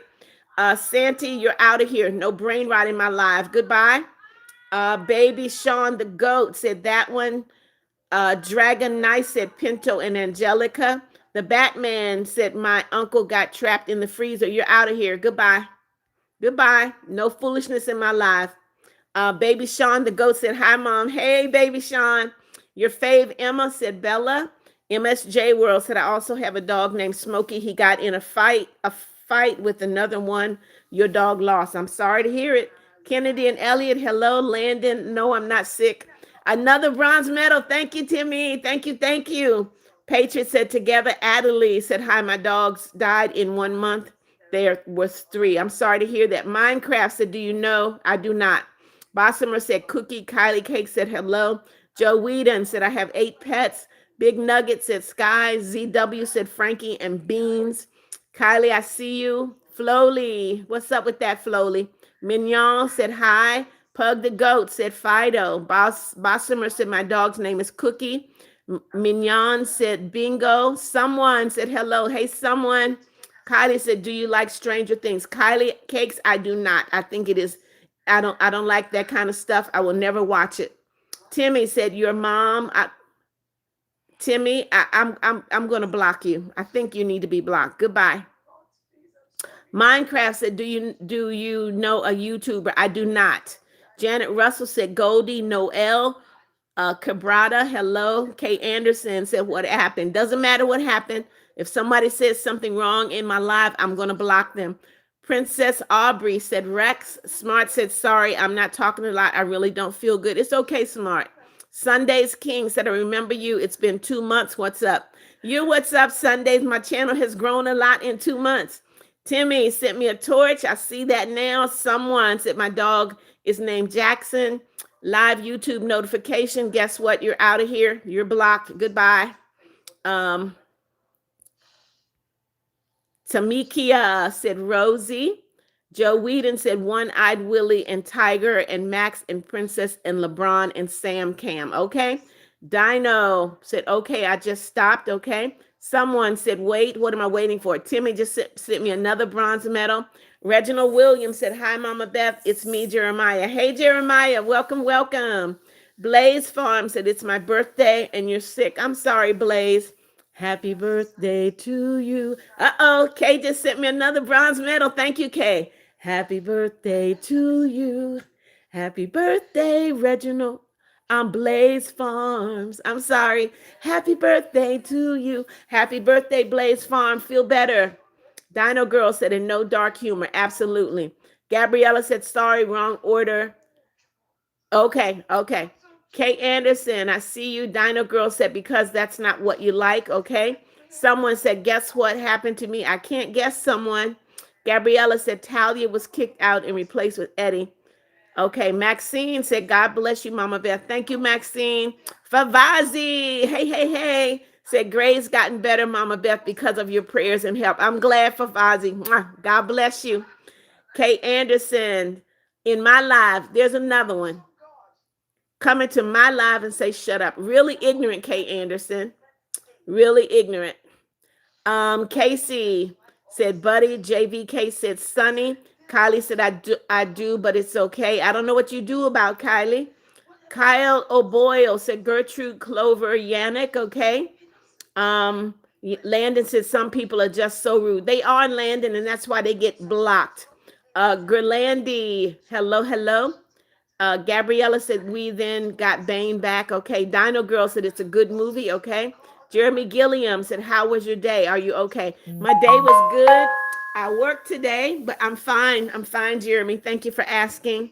Santy, you're out of here. No brain rot in my life. Goodbye. Baby Sean the Goat said that one. Dragon Knight said Pinto and Angelica. The Batman said, my uncle got trapped in the freezer. You're out of here. Goodbye. Goodbye. No foolishness in my life. Baby Sean the Goat said, hi, Mom. Hey, Baby Sean. Your fave Emma said Bella. MSJ World said, I also have a dog named Smokey. He got in a fight with another one. Your dog lost. I'm sorry to hear it. Kennedy and Elliot, hello. Landon, no, I'm not sick. Another bronze medal. Thank you, Timmy. Thank you. Thank you. Patriot said together. Adelie said, hi, my dogs died in 1 month. There was 3. I'm sorry to hear that. Minecraft said, do you know? I do not. Bossamer said cookie. Kylie Cake said hello. Joe Whedon said, I have 8 pets. Big Nugget said Sky. ZW said Frankie and Beans. Kylie, I see you. Flowly, what's up with that, Flowly? Mignon said hi. Pug the Goat said Fido. Bossamer said my dog's name is Cookie. Mignon said bingo. Someone said hello. Hey, someone. Kylie said, do you like Stranger Things? Kylie Cakes, I do not. I think it is, I don't like that kind of stuff. I will never watch it. Timmy said, your mom, Timmy, I'm gonna block you. I think you need to be blocked. Goodbye. Minecraft said, do you know a YouTuber? I do not. Janet Russell said Goldie Noel. Cabrada, hello. Kate Anderson said, what happened? Doesn't matter what happened. If somebody says something wrong in my life, I'm going to block them. Princess Aubrey said, Rex. Smart said, sorry, I'm not talking a lot. I really don't feel good. It's okay, Smart. Sunday's King said, I remember you. It's been 2 months. What's up? You, what's up, Sundays? My channel has grown a lot in 2 months. Timmy sent me a torch. I see that now. Someone said my dog is named Jackson. Live YouTube notification. Guess what? You're out of here. You're blocked. Goodbye. Tamikia said Rosie. Joe Whedon said One-Eyed Willie and Tiger and Max and Princess and LeBron and Sam Cam. Okay. Dino said, okay, I just stopped. Okay. Someone said, wait, what am I waiting for? Timmy just sent me another bronze medal. Reginald Williams said, hi, Mama Beth. It's me, Jeremiah. Hey, Jeremiah. Welcome, welcome. Blaze Farm said, it's my birthday and you're sick. I'm sorry, Blaze. Happy birthday to you. Uh-oh, Kay just sent me another bronze medal. Thank you, Kay. Happy birthday to you. Happy birthday, Reginald. On Blaze Farms. I'm sorry. Happy birthday to you. Happy birthday, Blaze Farm. Feel better. Dino Girl said, in no dark humor. Absolutely. Gabriella said, sorry, wrong order. Okay, okay. Kate Anderson, I see you. Dino Girl said, because that's not what you like, okay? Someone said, guess what happened to me? I can't guess someone. Gabriella said, Talia was kicked out and replaced with Eddie. Okay, Maxine said, God bless you, Mama Beth. Thank you, Maxine. Favazi, hey, hey, hey, said, Gray's gotten better, Mama Beth, because of your prayers and help. I'm glad, Favazi. God bless you. Kate Anderson, in my life, there's another one. Coming to my live and say, shut up. Really ignorant, Kate Anderson. Really ignorant. Casey said, Buddy. JVK said, Sunny. Kylie said, I do, but it's okay. I don't know what you do about Kylie. Kyle O'Boyle said, Gertrude Clover Yannick, okay. Landon said, some people are just so rude. They are in Landon, and that's why they get blocked. Gerlandi, hello, hello. Gabriella said, we then got Bane back. Okay. Dino Girl said, it's a good movie. Okay. Jeremy Gilliam said, how was your day? Are you okay? My day was good. I worked today, but I'm fine. I'm fine, Jeremy. Thank you for asking.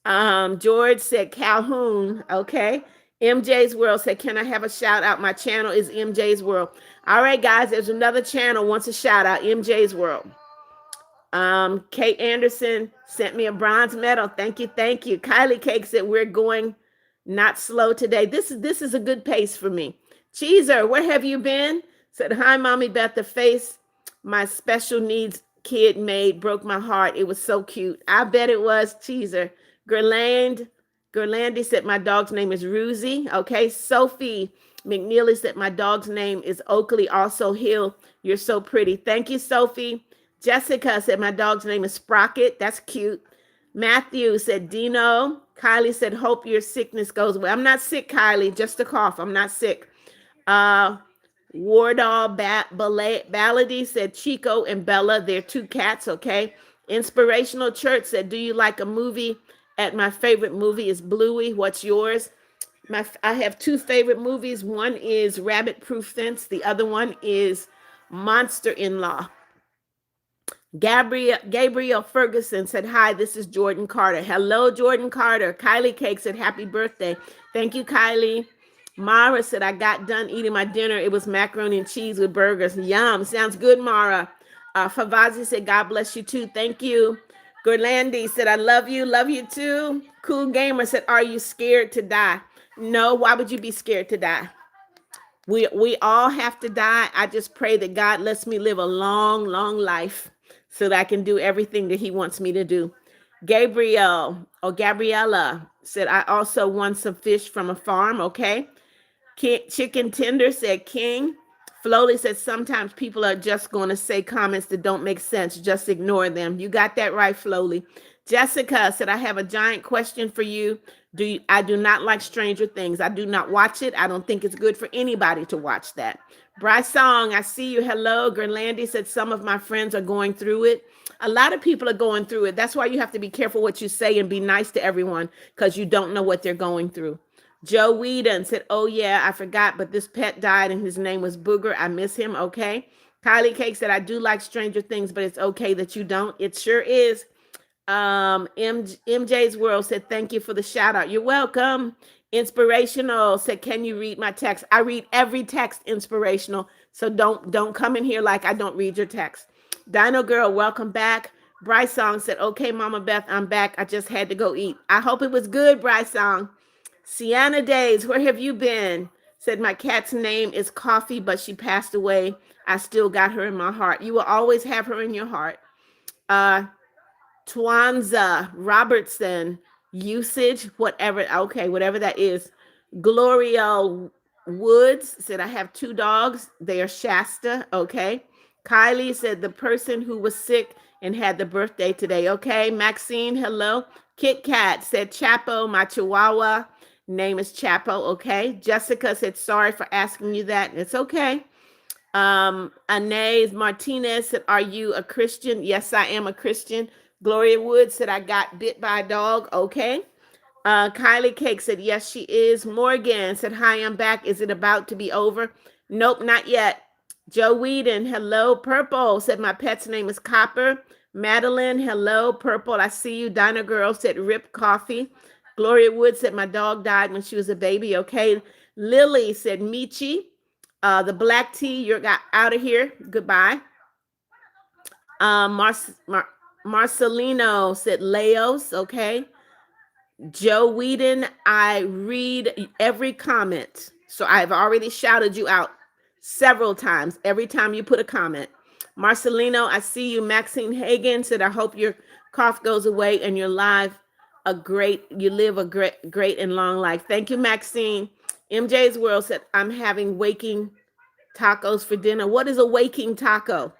George said, Calhoun. Okay. MJ's World said, can I have a shout out? My channel is MJ's World. All right, guys, there's another channel wants a shout out, MJ's World. Kate Anderson sent me a bronze medal. Thank you, thank you. Kylie Cake said we're going not slow today. This is a good pace for me. Cheeser, where have you been? Said, hi, Mommy Beth. The face my special needs kid made broke my heart. It was so cute. I bet it was. Cheeser. Gerlandy said my dog's name is Ruzy. Okay, Sophie McNeely said, my dog's name is Oakley, also Hill. You're so pretty. Thank you, Sophie. Jessica said, my dog's name is Sprocket. That's cute. Matthew said, Dino. Kylie said, hope your sickness goes away. I'm not sick, Kylie, just a cough. I'm not sick. Uh, Wardall Ballady said, Chico and Bella, they're two cats, okay? Inspirational Church said, do you like a movie? At my favorite movie is Bluey. What's yours? I have two favorite movies. One is Rabbit Proof Fence. The other one is Monster in Law. Gabriel Ferguson said, hi, this is Jordan Carter. Hello, Jordan Carter. Kylie Cake said, happy birthday. Thank you, Kylie. Mara said, I got done eating my dinner. It was macaroni and cheese with burgers. Yum. Sounds good, Mara. Favazi said, God bless you too. Thank you. Gerlandi said, I love you. Love you too. Cool Gamer said, are you scared to die? No. Why would you be scared to die? We all have to die. I just pray that God lets me live a long, long life so that I can do everything that he wants me to do. Gabriella said, I also want some fish from a farm. Okay. Chicken Tender said, King. Flowly said, sometimes people are just going to say comments that don't make sense. Just ignore them. You got that right, Flowly. Jessica said, I have a giant question for you. I do not like Stranger Things. I do not watch it. I don't think it's good for anybody to watch that. Bryce Song, I see you. Hello. Gerlandi said, some of my friends are going through it. A lot of people are going through it. That's why you have to be careful what you say and be nice to everyone because you don't know what they're going through. Joe Whedon said, oh, yeah, I forgot, but this pet died and his name was Booger. I miss him. Okay. Kylie Cake said, I do like Stranger Things, but it's okay that you don't. It sure is. MJ's World said, thank you for the shout out. You're welcome. Inspirational said, can you read my text? I read every text, Inspirational. So don't come in here like I don't read your text. Dino Girl, welcome back. Bryce Song said, okay, Mama Beth, I'm back. I just had to go eat. I hope it was good, Bryce Song. Sienna Days, where have you been? Said, my cat's name is Coffee, but she passed away. I still got her in my heart. You will always have her in your heart. Twanza Robertson, usage, whatever. Okay, whatever that is. Gloria Woods said, I have two dogs. They are Shasta. Okay. Kylie said, the person who was sick and had the birthday today. Okay. Maxine, hello. Kit Kat said, Chapo, my Chihuahua name is Chapo. Okay. Jessica said, sorry for asking you that. It's okay. Anais Martinez said, are you a Christian? Yes, I am a Christian. Gloria Wood said, I got bit by a dog. Okay. Kylie Cake said, yes, she is. Morgan said, hi, I'm back. Is it about to be over? Nope, not yet. Joe Whedon, hello. Purple said, my pet's name is Copper. Madeline, hello. Purple, I see you. Dinah Girl said, Rip Coffee. Gloria Wood said, my dog died when she was a baby. Okay. Lily said, Michi. The black tea, you're got out of here. Goodbye. Marcelino said, Laos. Okay. Joe Whedon, I read every comment. So I've already shouted you out several times every time you put a comment. Marcelino, I see you. Maxine Hagan said, I hope your cough goes away and you live a great and long life. Thank you, Maxine. MJ's World said, I'm having waking tacos for dinner. What is a waking taco?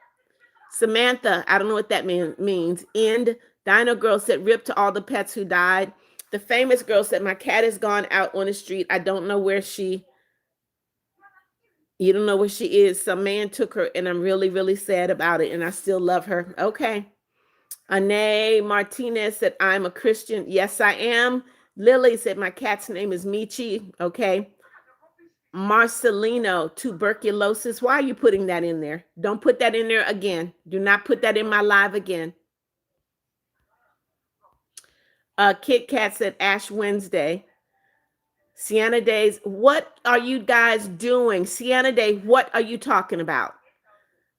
Samantha, I don't know what that means. End. Dino Girl said, rip to all the pets who died. The famous girl said, my cat has gone out on the street. I don't know where you don't know where she is. Some man took her and I'm really, really sad about it. And I still love her. Okay. Ane Martinez said, I'm a Christian. Yes, I am. Lily said, my cat's name is Michi. Okay. Marcelino, tuberculosis. Why are you putting that in there? Don't put that in there again. Do not put that in my live again. Kit Kat said Ash Wednesday. Sienna Days, what are you guys doing? Sienna Day, what are you talking about?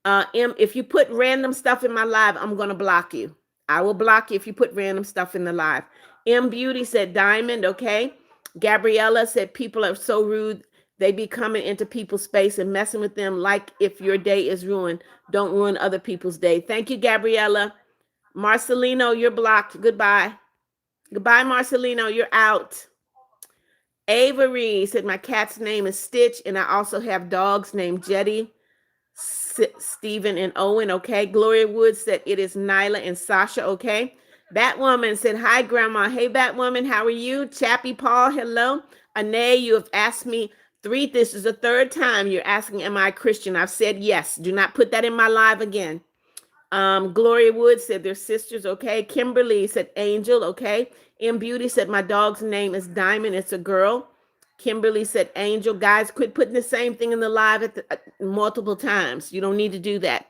If you put random stuff in my live, I'm going to block you. I will block you if you put random stuff in the live. M Beauty said Diamond, okay. Gabriella said people are so rude. They be coming into people's space and messing with them like if your day is ruined. Don't ruin other people's day. Thank you, Gabriella. Marcelino, you're blocked. Goodbye. Goodbye, Marcelino. You're out. Avery said, my cat's name is Stitch, and I also have dogs named Jetty, Stephen, and Owen. Okay. Gloria Wood said, it is Nyla and Sasha. Okay. Batwoman said, hi, Grandma. Hey, Batwoman. How are you? Chappie Paul, hello. Ane, you have asked me this is the third time you're asking, am I a Christian? I've said yes. Do not put that in my live again. Gloria Wood said they're sisters. Okay. Kimberly said Angel. Okay. M Beauty said my dog's name is Diamond. It's a girl. Kimberly said Angel. Guys, quit putting the same thing in the live multiple times. You don't need to do that.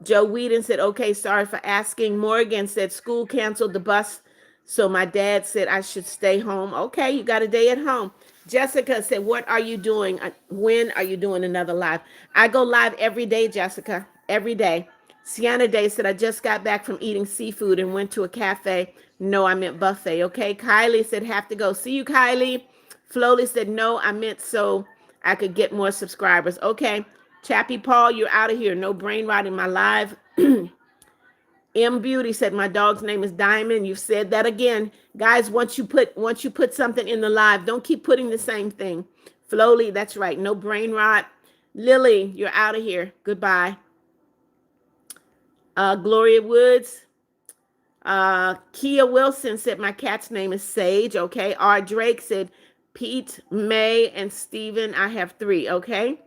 Joe Whedon said, okay, sorry for asking. Morgan said school canceled the bus. So my dad said I should stay home. Okay, you got a day at home. Jessica said, what are you doing? When are you doing another live? I go live every day, Jessica. Every day. Sienna Day said, I just got back from eating seafood and went to a cafe. No, I meant buffet. Okay. Kylie said, have to go. See you, Kylie. Flowly said, no, I meant so I could get more subscribers. Okay. Chappie Paul, you're out of here. No brain rot in my live. M Beauty said, my dog's name is Diamond. You've said that again. Guys, once you put something in the live, don't keep putting the same thing. Flowly, that's right. No brain rot. Lily, you're out of here. Goodbye. Gloria Woods. Kia Wilson said, my cat's name is Sage. Okay. R. Drake said, Pete, May, and Steven. I have 3. Okay.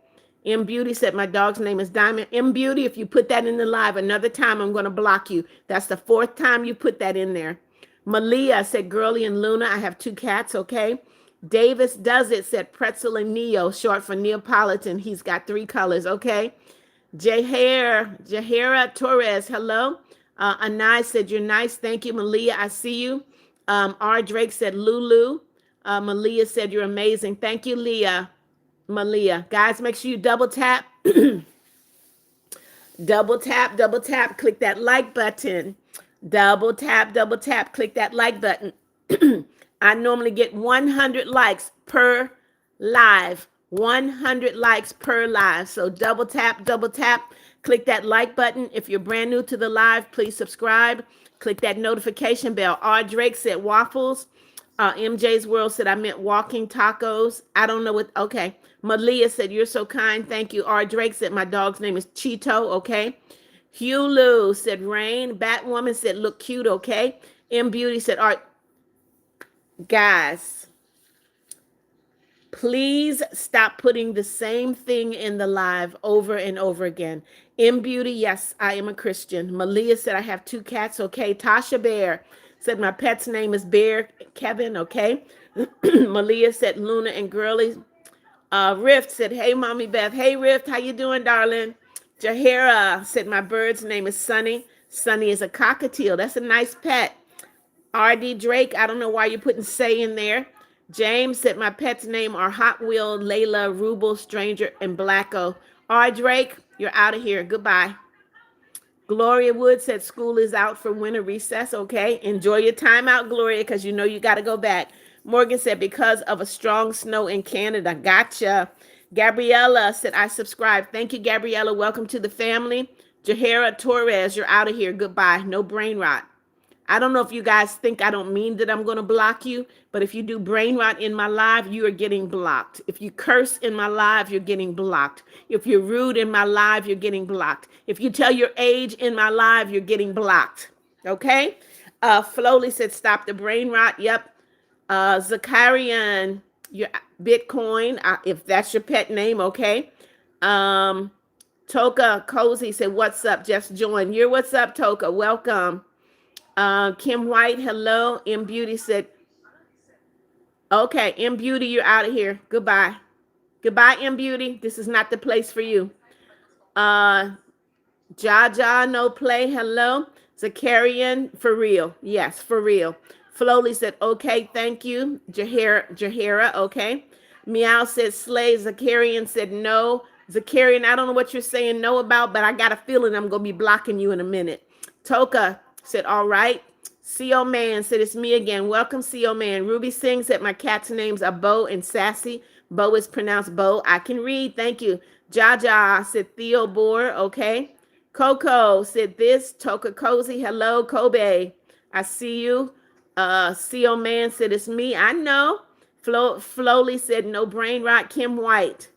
M Beauty said, my dog's name is Diamond. M Beauty, if you put that in the live another time, I'm going to block you. That's the 4th time you put that in there. Malia said, Girly and Luna. I have 2 cats. Okay. Davis Does It said, Pretzel and Neo, short for Neapolitan. He's got 3 colors. Okay. Jahira Torres, hello. Anai said, you're nice. Thank you, Malia. I see you. R. Drake said, Lulu. Malia said, you're amazing. Thank you, Malia. Guys, make sure you double tap. Double tap. Click that like button. Double tap. Click that like button. I normally get 100 likes per live. 100 likes per live. So double tap. Click that like button. If you're brand new to the live, please subscribe. Click that notification bell. R. Drake said waffles. MJ's World said I meant walking tacos. I don't know what. Okay. Malia said, you're so kind. Thank you. R. Drake said my dog's name is Cheeto. Okay. Hulu said rain. Batwoman said look cute. Okay. M Beauty said, all right, guys, please stop putting the same thing in the live over and over again. M Beauty, yes, I am a Christian. Malia said I have 2 cats. Okay. Tasha Bear said my pet's name is Bear Kevin. Okay. Malia said Luna and Girly. Rift said, hey, Mommy Beth. Hey, Rift, how you doing, darling? Jahira said my bird's name is Sunny. Sunny is a cockatiel. That's a nice pet. R.D. Drake, I don't know why you're putting say in there. James said my pet's name are Hot Wheel, Layla, Ruble, Stranger, and Blacko. R. Drake, you're out of here. Goodbye. Gloria Wood said school is out for winter recess. Okay. Enjoy your time out, Gloria, because you know you got to go back. Morgan said because of a strong snow in Canada. Gotcha. Gabriella said I subscribe. Thank you, Gabriella. Welcome to the family. Jahira Torres, you're out of here. Goodbye. No brain rot. I don't know if you guys think I don't mean that I'm going to block you, but if you do brain rot in my live, you are getting blocked. If you curse in my live, you're getting blocked. If you're rude in my live, you're getting blocked. If you tell your age in my live, you're getting blocked. Okay? Flowly said, stop the brain rot. Yep. Zakarian, your Bitcoin, if that's your pet name, okay? Toka Cozy said, what's up? Just joined. You're what's up, Toka? Welcome. Kim White, hello. M Beauty said, okay, M Beauty, you're out of here. Goodbye. Goodbye, M Beauty. This is not the place for you. Jaja, no play. Hello. Zakarian, for real. Yes, for real. Flowly said, okay, thank you. Jahira, okay. Meow said, slay. Zakarian said, no. Zakarian, I don't know what you're saying no about, but I got a feeling I'm going to be blocking you in a minute. Toka said, all right. CO Man said, it's me again. Welcome, CO Man. Ruby Singh said, my cat's names are Bo and Sassy. Bo is pronounced Bo. I can read. Thank you. Jaja said, Theo Boer. Okay. Coco said this. Toka Cozy. Hello, Kobe. I see you. CO Man said, it's me. I know. Flowly said no brain rot. Kim White,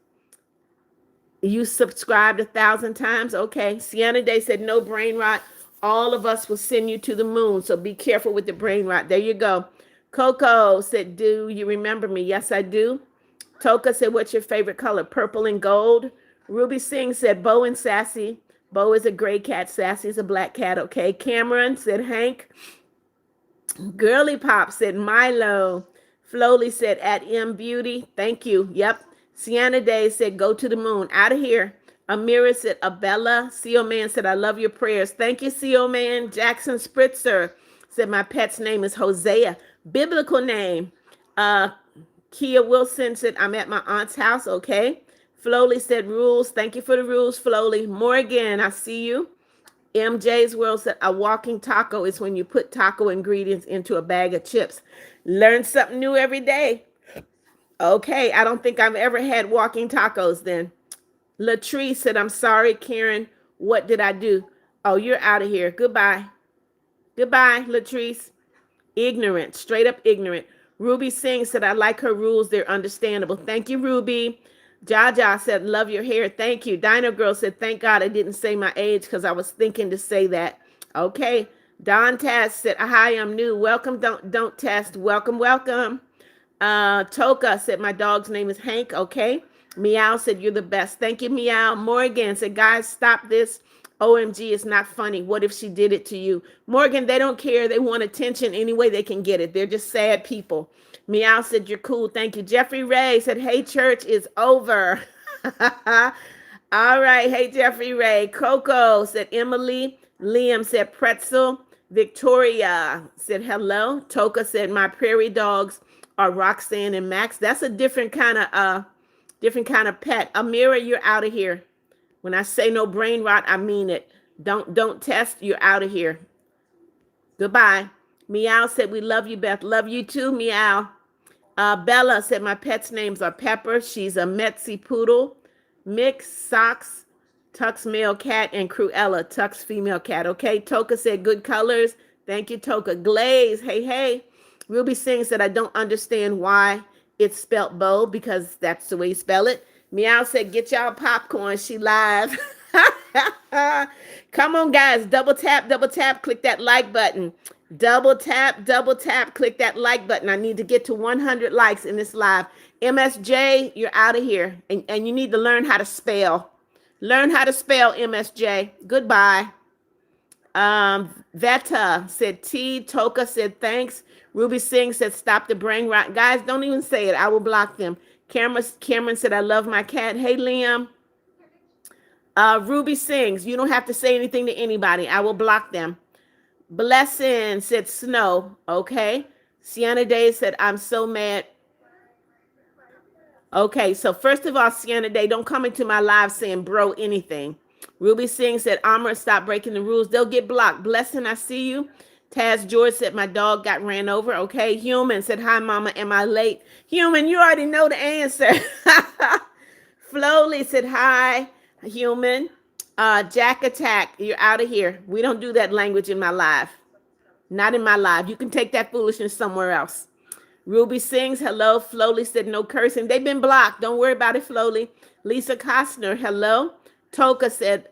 you subscribed 1,000 times. Okay. Sienna Day said no brain rot. All of us will send you to the moon. So be careful with the brain rot. There you go. Coco said, do you remember me? Yes, I do. Toka said, what's your favorite color? Purple and gold. Ruby Singh said, Bo and Sassy. Bo is a gray cat. Sassy is a black cat. Okay. Cameron said, Hank. Girly Pop said, Milo. Flowly said, at M Beauty. Thank you. Yep. Sienna Day said, go to the moon. Out of here. Amira said, Abella. CO Man said, I love your prayers. Thank you, CO Man. Jackson Spritzer said, my pet's name is Hosea. Biblical name. Kia Wilson said, I'm at my aunt's house. Okay. Flowly said, rules. Thank you for the rules, Flowly. Morgan, I see you. MJ's World said, a walking taco is when you put taco ingredients into a bag of chips. Learn something new every day. Okay, I don't think I've ever had walking tacos then. Latrice said, I'm sorry, Karen. What did I do? Oh, you're out of here. Goodbye. Goodbye, Latrice. Ignorant, straight up ignorant. Ruby Singh said, I like her rules. They're understandable. Thank you, Ruby. Jaja said, love your hair. Thank you. Dino Girl said, thank God I didn't say my age because I was thinking to say that. Okay. Don Taz said, hi, I'm new. Welcome. Don't test. Welcome, welcome. Toka said, my dog's name is Hank. Okay. Meow said, you're the best. Thank you, Meow. Morgan said, guys, stop this. OMG, it's not funny. What if she did it to you? Morgan, they don't care. They want attention any way they can get it. They're just sad people. Meow said, you're cool. Thank you. Jeffrey Ray said, hey, church is over. All right. Hey, Jeffrey Ray. Coco said, Emily. Liam said, pretzel. Victoria said, hello. Toka said, my prairie dogs are Roxanne and Max. That's a different kind of pet. Amira, you're out of here. When I say no brain rot, I mean it. Don't test. You're out of here. Goodbye. Meow said, we love you, Beth. Love you too, Meow. Bella said, my pet's names are Pepper. She's a Metzi poodle. Mix, Socks, Tux male cat, and Cruella, Tux female cat. Okay. Toka said, good colors. Thank you, Toka. Glaze, hey, hey. Ruby Singh said, I don't understand why it's spelt Bo because that's the way you spell it. Meow said, get y'all popcorn. She live. Come on, guys. Double tap, click that like button. Double tap, click that like button. I need to get to 100 likes in this live. MSJ, you're out of here. And you need to learn how to spell. Learn how to spell, MSJ. Goodbye. Veta said T. Toka said thanks. Ruby Singh said stop the brain rot. Guys, don't even say it. I will block them. Cameron said, I love my cat. Hey, Liam. Ruby sings. You don't have to say anything to anybody. I will block them. Blessing said snow. Okay. Sienna Day said, I'm so mad. Okay. So first of all, Sienna Day, don't come into my live saying bro anything. Ruby Singh said, Amr, stop breaking the rules. They'll get blocked. Blessing, I see you. Taz George said, my dog got ran over. Okay. Human said, hi, mama. Am I late? Human, you already know the answer. Flowly said, hi, human. Jack Attack, you're out of here. We don't do that language in my live. Not in my live. You can take that foolishness somewhere else. Ruby sings, hello. Flowly said, no cursing. They've been blocked. Don't worry about it, Flowly. Lisa Costner, hello. Toka said,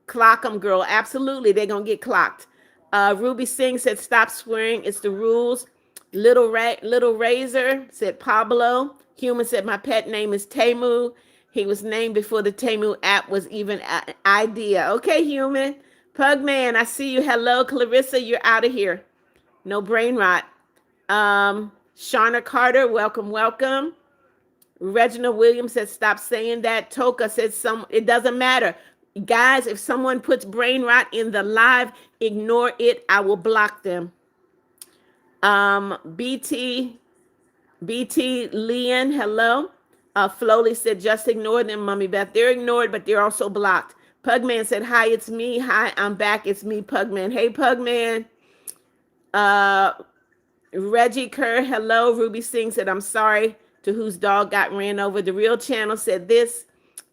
clock them, girl. Absolutely, they're going to get clocked. Ruby Singh said, stop swearing. It's the rules. Little Razor said, Pablo. Human said, my pet name is Temu. He was named before the Temu app was even an idea. Okay, Human. Pugman, I see you. Hello, Clarissa. You're out of here. No brain rot. Shauna Carter, welcome, welcome. Reginald Williams said, stop saying that. Toka said, it doesn't matter. Guys, if someone puts brain rot in the live, ignore it. I will block them. BT Leon, hello. Flowly said, just ignore them, Mommy Beth. They're ignored, but they're also blocked. Pugman said, hi, it's me. Hi, I'm back. It's me, Pugman. Hey, Pugman. Reggie Kerr, hello. Ruby Singh said, I'm sorry to whose dog got ran over. The Real Channel said this.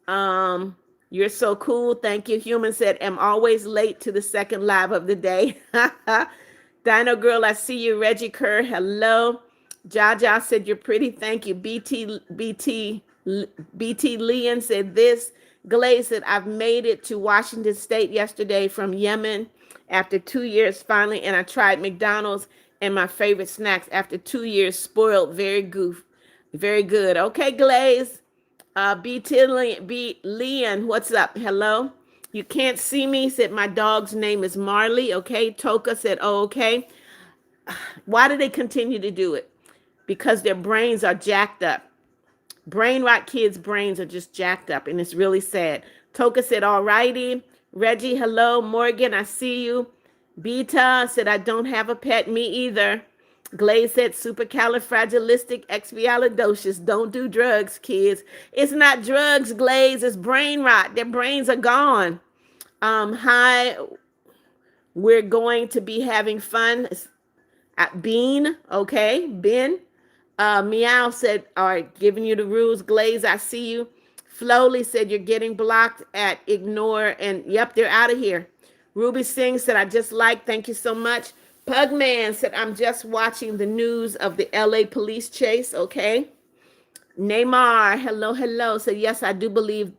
You're so cool. Thank you. Human said, I'm always late to the second live of the day. Dino Girl, I see you. Reggie Kerr, hello. Jaja said, you're pretty. Thank you. BT Leon said this. Glaze said, I've made it to Washington State yesterday from Yemen after 2 years finally, and I tried McDonald's and my favorite snacks after 2 years. Spoiled, very goof. Very good. Okay, Glaze. Leon, what's up? Hello. You can't see me. Said my dog's name is Marley. Okay. Toka said, oh, okay. Why do they continue to do it? Because their brains are jacked up. Brain rot kids' brains are just jacked up, and it's really sad. Toka said, all righty. Reggie, hello. Morgan, I see you. Beta said, I don't have a pet. Me either. Glaze said, supercalifragilisticexpialidocious. Don't do drugs, kids. It's not drugs, Glaze. It's brain rot. Their brains are gone. Hi. We're going to be having fun. Bean, okay. Ben. Meow said, all right, giving you the rules. Glaze, I see you. Flowly said, you're getting blocked at ignore. And yep, they're out of here. Ruby Singh said, I just like, thank you so much. Pugman said, I'm just watching the news of the LA police chase. Okay. Neymar, hello, hello. Said, yes, I do believe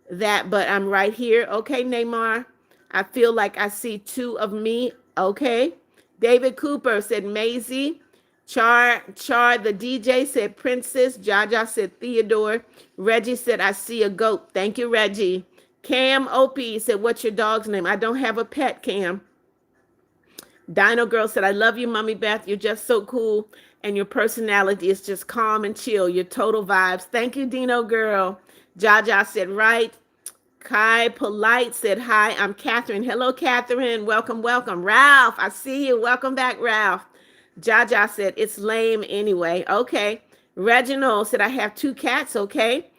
that, but I'm right here. Okay, Neymar. I feel like I see two of me. Okay. David Cooper said, Maisie. Char, the DJ said, Princess. Jaja said, Theodore. Reggie said, I see a goat. Thank you, Reggie. Cam Opie said, what's your dog's name? I don't have a pet, Cam. Dino Girl said, I love you, Mommy Beth. You're just so cool. And your personality is just calm and chill. Your total vibes. Thank you, Dino Girl. Jaja said, right. Kai Polite said, hi, I'm Catherine. Hello, Catherine. Welcome, welcome. Ralph, I see you. Welcome back, Ralph. Jaja said, it's lame anyway. Okay. Reginald said, I have two cats. Okay.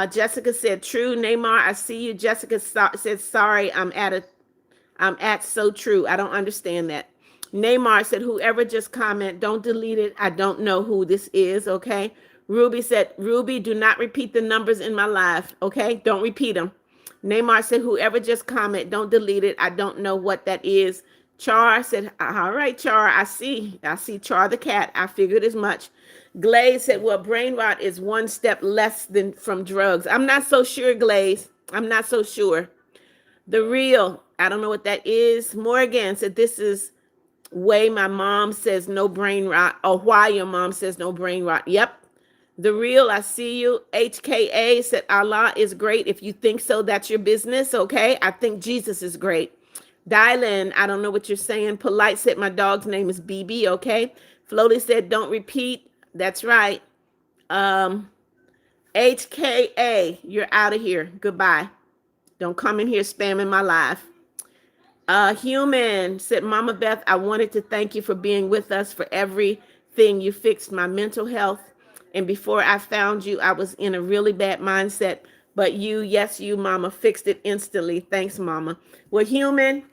Jessica said, true. Neymar, I see you. Jessica said, sorry, I'm at so true. I don't understand that. Neymar said, whoever just comment, don't delete it. I don't know who this is. Okay. Ruby said, Ruby, do not repeat the numbers in my live. Okay. Don't repeat them. Neymar said, whoever just comment, don't delete it. I don't know what that is. Char said, all right, Char, I see Char the cat. I figured as much. Glaze said, well, brain rot is one step less than from drugs. I'm not so sure, Glaze. I'm not so sure. The real, I don't know what that is. Morgan said, this is way my mom says no brain rot, or why your mom says no brain rot. Yep. The real, I see you. HKA said, Allah is great. If you think so, that's your business. Okay. I think Jesus is great. Dylan, I don't know what you're saying. Polite said, my dog's name is BB. Okay. Floaty said, don't repeat. That's right. HKA, you're out of here. Goodbye. Don't come in here spamming my live. Human said, Mama Beth, I wanted to thank you for being with us, for everything. You fixed my mental health. And before I found you, I was in a really bad mindset. But you, yes, you, Mama, fixed it instantly. Thanks, Mama. Well, Human,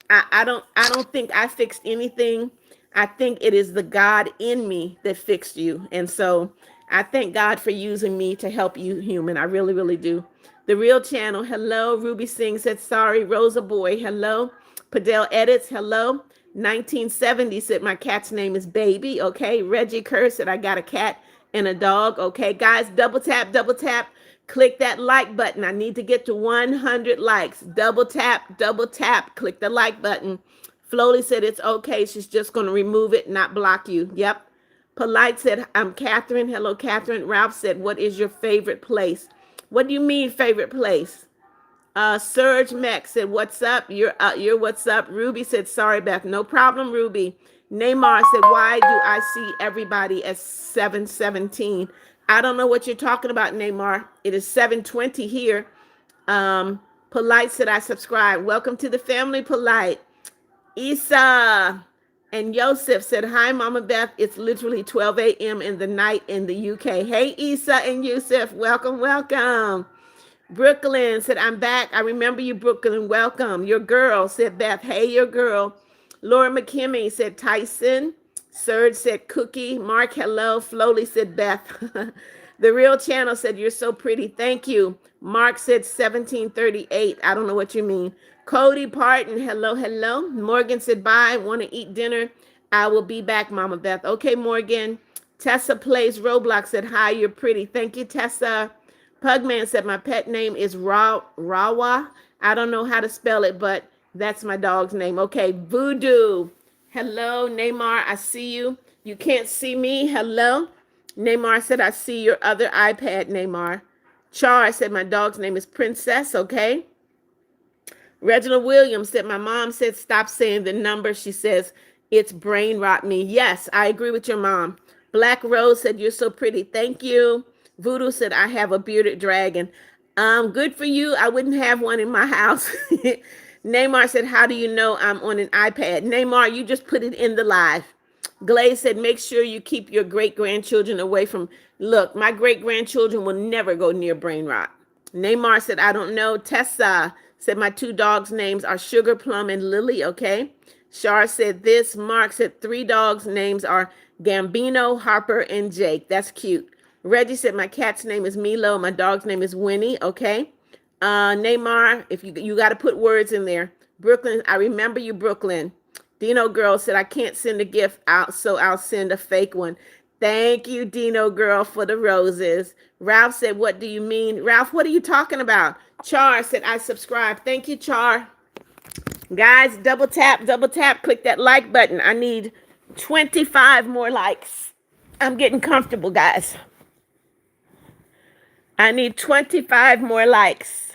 I don't think I fixed anything. I think it is the God in me that fixed you. And so I thank God for using me to help you, Human. I really, really do. The Real Channel, hello. Ruby Singh said, sorry. Rosa Boy, hello. Padel Edits, hello. 1970 said, my cat's name is Baby. Okay. Reggie Kerr said, I got a cat and a dog. Okay, guys, double tap. Click that like button. I need to get to 100 likes. Double tap. Click the like button. Floaty said, it's okay. She's just going to remove it, not block you. Yep. Polite said, I'm Catherine. Hello, Catherine. Ralph said, what is your favorite place? What do you mean favorite place? Serge Mack said, what's up? You're what's up? Ruby said, sorry, Beth. No problem, Ruby. Neymar said, why do I see everybody at 7:17? I don't know what you're talking about, Neymar. It is 7:20 here. Polite said, I subscribe. Welcome to the family, Polite. Isa and Yosef said, hi, Mama Beth. It's literally 12 a.m. in the night in the UK. Hey, Isa and Yosef, welcome. Brooklyn said, I'm back. I remember you, Brooklyn. Welcome. Your girl said, Beth. Hey, your girl. Laura McKimmey said, Tyson. Serge said, Cookie. Mark, hello. Floly said, Beth. The Real Channel said, you're so pretty. Thank you. Mark said, 1738. I don't know what you mean. Cody Parton, hello. Morgan said, bye. Want to eat dinner? I will be back, Mama Beth. Okay, Morgan. Tessa plays Roblox said, hi, you're pretty. Thank you, Tessa. Pugman said, my pet name is Rawa. I don't know how to spell it, but that's my dog's name. Okay, Voodoo. Hello, Neymar, I see you. You can't see me. Hello. Neymar said, I see your other iPad, Neymar. Char said, my dog's name is Princess, okay? Reginald Williams said, my mom said, stop saying the number. She says, it's brain rot me. Yes, I agree with your mom. Black Rose said, you're so pretty. Thank you. Voodoo said, I have a bearded dragon. Good for you. I wouldn't have one in my house. Neymar said, how do you know I'm on an iPad? Neymar, you just put it in the live. Glaze said, make sure you keep your great grandchildren away from. Look, my great grandchildren will never go near brain rot. Neymar said, I don't know. Tessa said, my two dogs' names are Sugar Plum and Lily, okay? Shar said this. Mark said, three dogs' names are Gambino, Harper, and Jake. That's cute. Reggie said, my cat's name is Milo. My dog's name is Winnie, okay? Neymar, if you got to put words in there. Brooklyn, I remember you, Brooklyn. Dino Girl said, I can't send a gift out, so I'll send a fake one. Thank you, Dino Girl, for the roses. Ralph said, what do you mean? Ralph, what are you talking about? Char said, I subscribe. Thank you, Char. Guys, double tap, click that like button. I need 25 more likes. I'm getting comfortable, guys. I need 25 more likes.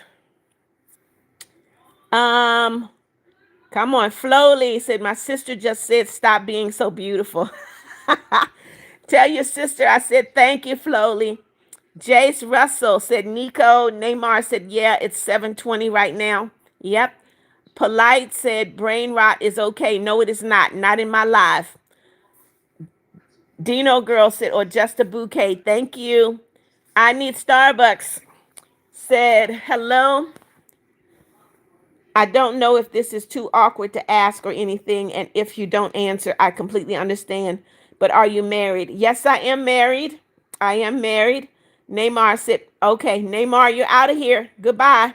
Come on. Flowly said, my sister just said, stop being so beautiful. Tell your sister I said, thank you, Flowly. Jace Russell said, Nico. Neymar said, yeah, it's 7:20 right now. Yep. Polite said, brain rot is okay. No, it is not. Not in my life. Dino Girl said, or just a bouquet. Thank you. I need Starbucks said, hello. I don't know if this is too awkward to ask or anything. And if you don't answer, I completely understand. But are you married? Yes, I am married. I am married. Neymar said, okay, Neymar, you're out of here. Goodbye.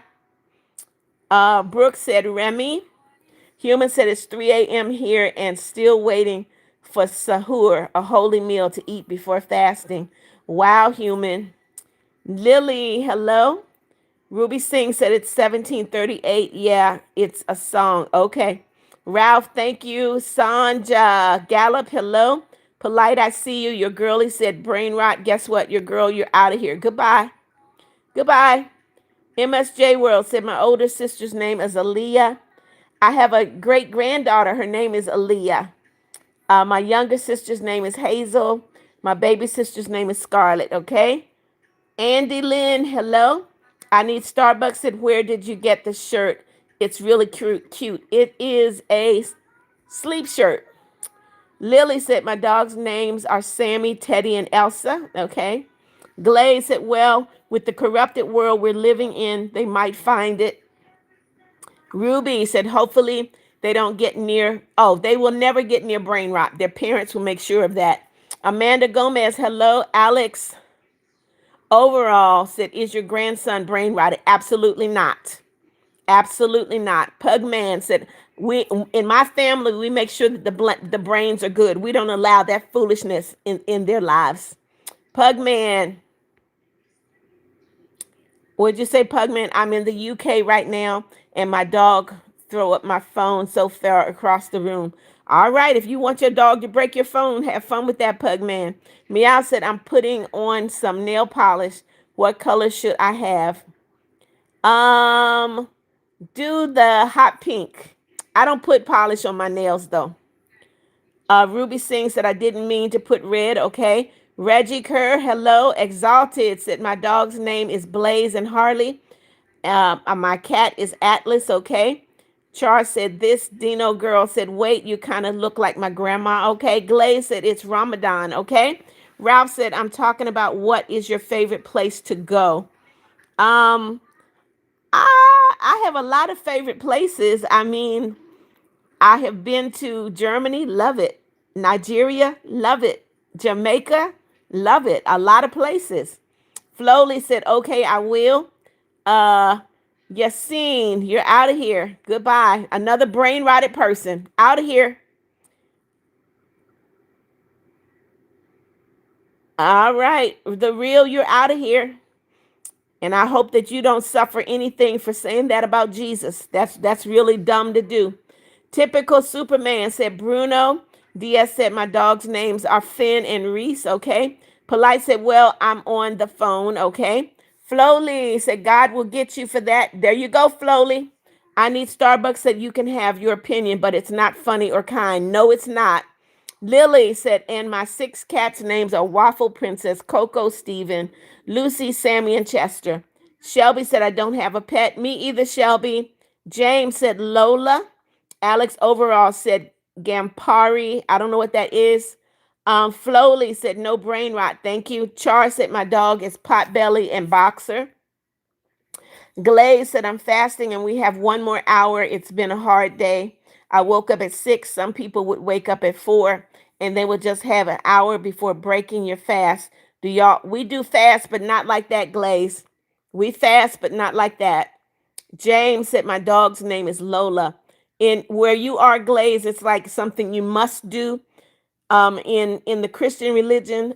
Brooke said, Remy. Human said, it's 3 a.m. here and still waiting for sahur, a holy meal to eat before fasting. Wow, Human. Lily, hello. Ruby Singh said it's 17:38. Yeah, it's a song. Okay. Ralph, thank you. Sanja Gallup, hello. Polite, I see you. Your girlie said brain rot. Guess what? Your girl, you're out of here. Goodbye. Goodbye. MSJ World said my older sister's name is Aaliyah. I have a great granddaughter. Her name is Aaliyah. My younger sister's name is Hazel. My baby sister's name is Scarlett. Okay. Andy Lynn, hello. I need Starbucks. Said, where did you get the shirt? It's really cute. It is a sleep shirt. Lily said, my dog's names are Sammy, Teddy, and Elsa. Okay. Glaze said, well, with the corrupted world we're living in, they might find it. Ruby said, hopefully they don't get near. Oh, they will never get near brain rot. Their parents will make sure of that. Amanda Gomez, hello. Alex Overall said, is your grandson brain rotted? Absolutely not. Absolutely not. Pugman said, we in my family, we make sure that the brains are good. We don't allow that foolishness in their lives. Pugman. What'd you say, Pugman? I'm in the UK right now, and my dog throw up my phone so far across the room. All right, if you want your dog to break your phone, have fun with that, Pugman. Meow said, I'm putting on some nail polish. What color should I have? Do the hot pink. I don't put polish on my nails, though. Ruby Singh said, I didn't mean to put red, okay. Reggie Kerr, hello. Exalted said, my dog's name is Blaze and Harley. My cat is Atlas, okay. Char said, this Dino Girl said, wait, you kind of look like my grandma, okay. Glaze said, it's Ramadan, okay. Ralph said, I'm talking about what is your favorite place to go. I have a lot of favorite places. I mean, I have been to Germany, love it. Nigeria, love it. Jamaica, love it. A lot of places. Flowly said, okay, I will. Yassine, you're out of here. Goodbye. Another brain rotted person. Out of here. All right. The real, you're out of here. And I hope that you don't suffer anything for saying that about Jesus. That's really dumb to do. Typical Superman said Bruno. Diaz said my dog's names are Finn and Reese. Okay. Polite said, well, I'm on the phone. Okay. Flowly said God will get you for that. There you go, Flowly. I need Starbucks said you can have your opinion, but it's not funny or kind. No, it's not. Lily said, and my six cats' names are Waffle Princess, Coco, Steven, Lucy, Sammy, and Chester. Shelby said, I don't have a pet. Me either, Shelby. James said, Lola. Alex Overall said, Gampari. I don't know what that is. Flowly said, no brain rot. Thank you. Char said, my dog is Potbelly and Boxer. Glaze said, I'm fasting and we have one more hour. It's been a hard day. I woke up at 6. Some people would wake up at 4 and they would just have an hour before breaking your fast. Do y'all? We do fast, but not like that, Glaze. We fast, but not like that. James said, my dog's name is Lola. In where you are, Glaze, it's like something you must do. In the Christian religion,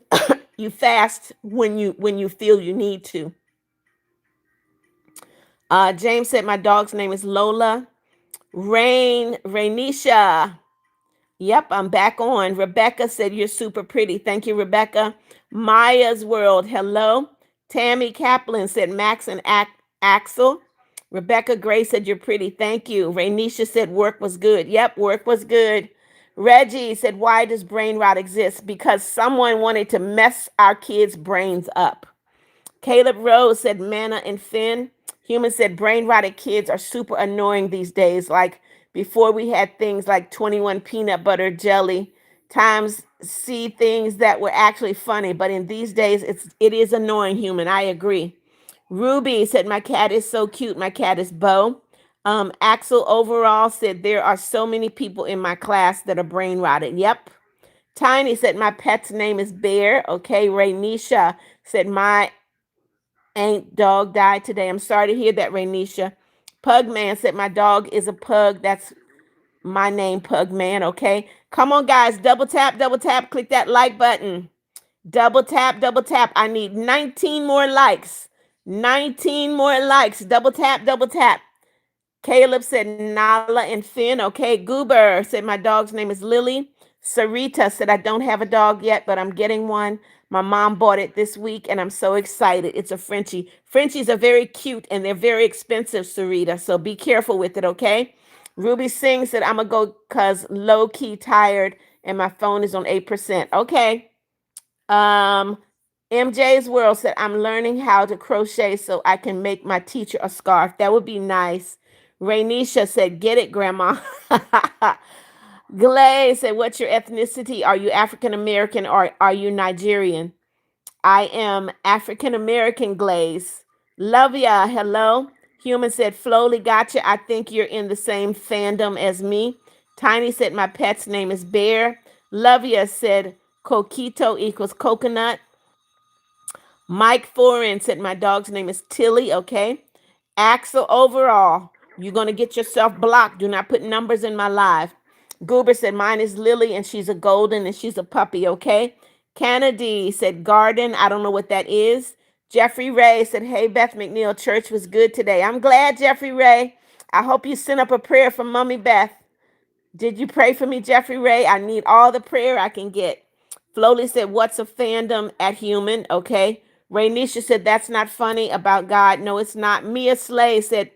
you fast when you feel you need to. James said, my dog's name is Lola. Rainisha. Yep, I'm back on. Rebecca said, you're super pretty. Thank you, Rebecca. Maya's World. Hello. Tammy Kaplan said, Max and Axel. Rebecca Gray said, you're pretty. Thank you. Rainisha said, work was good. Yep, work was good. Reggie said, why does brain rot exist? Because someone wanted to mess our kids' brains up. Caleb Rose said Manna and Finn. Human said brain rotted kids are super annoying these days. Like before we had things like 21 peanut butter jelly times see things that were actually funny. But in these days, it is annoying, Human. I agree. Ruby said my cat is so cute. My cat is Bo. Axel Overall said there are so many people in my class that are brain rotted. Yep. Tiny said my pet's name is Bear. Okay. Rainisha said my ain't dog died today. I'm sorry to hear that, Rainisha. Pugman said my dog is a pug. That's my name, Pugman. Okay. Come on, guys. Double tap, double tap. Click that like button. Double tap, double tap. I need 19 more likes. 19 more likes. Double tap, double tap. Caleb said Nala and Finn. Okay. Goober said my dog's name is Lily. Sarita said I don't have a dog yet, but I'm getting one. My mom bought it this week and I'm so excited. It's a Frenchie. Frenchies are very cute and they're very expensive, Sarita. So be careful with it, okay? Ruby Singh said I'm going to go because low key tired and my phone is on 8%. Okay. MJ's World said I'm learning how to crochet so I can make my teacher a scarf. That would be nice. Rainisha said, get it, Grandma. Glaze said, what's your ethnicity? Are you African American or are you Nigerian? I am African American, Glaze. Love ya. Hello. Human said, Flowly, gotcha. I think you're in the same fandom as me. Tiny said, my pet's name is Bear. Love ya said, Coquito equals coconut. Mike Foreign said, my dog's name is Tilly. Okay. Axel Overall, you're going to get yourself blocked. Do not put numbers in my live. Goober said, mine is Lily and she's a golden and she's a puppy, okay? Kennedy said, garden. I don't know what that is. Jeffrey Ray said, hey, Beth McNeal, church was good today. I'm glad, Jeffrey Ray. I hope you sent up a prayer for Mommy Beth. Did you pray for me, Jeffrey Ray? I need all the prayer I can get. Flowly said, what's a fandom at Human? Okay. Rainisha said, that's not funny about God. No, it's not. Mia Slay said,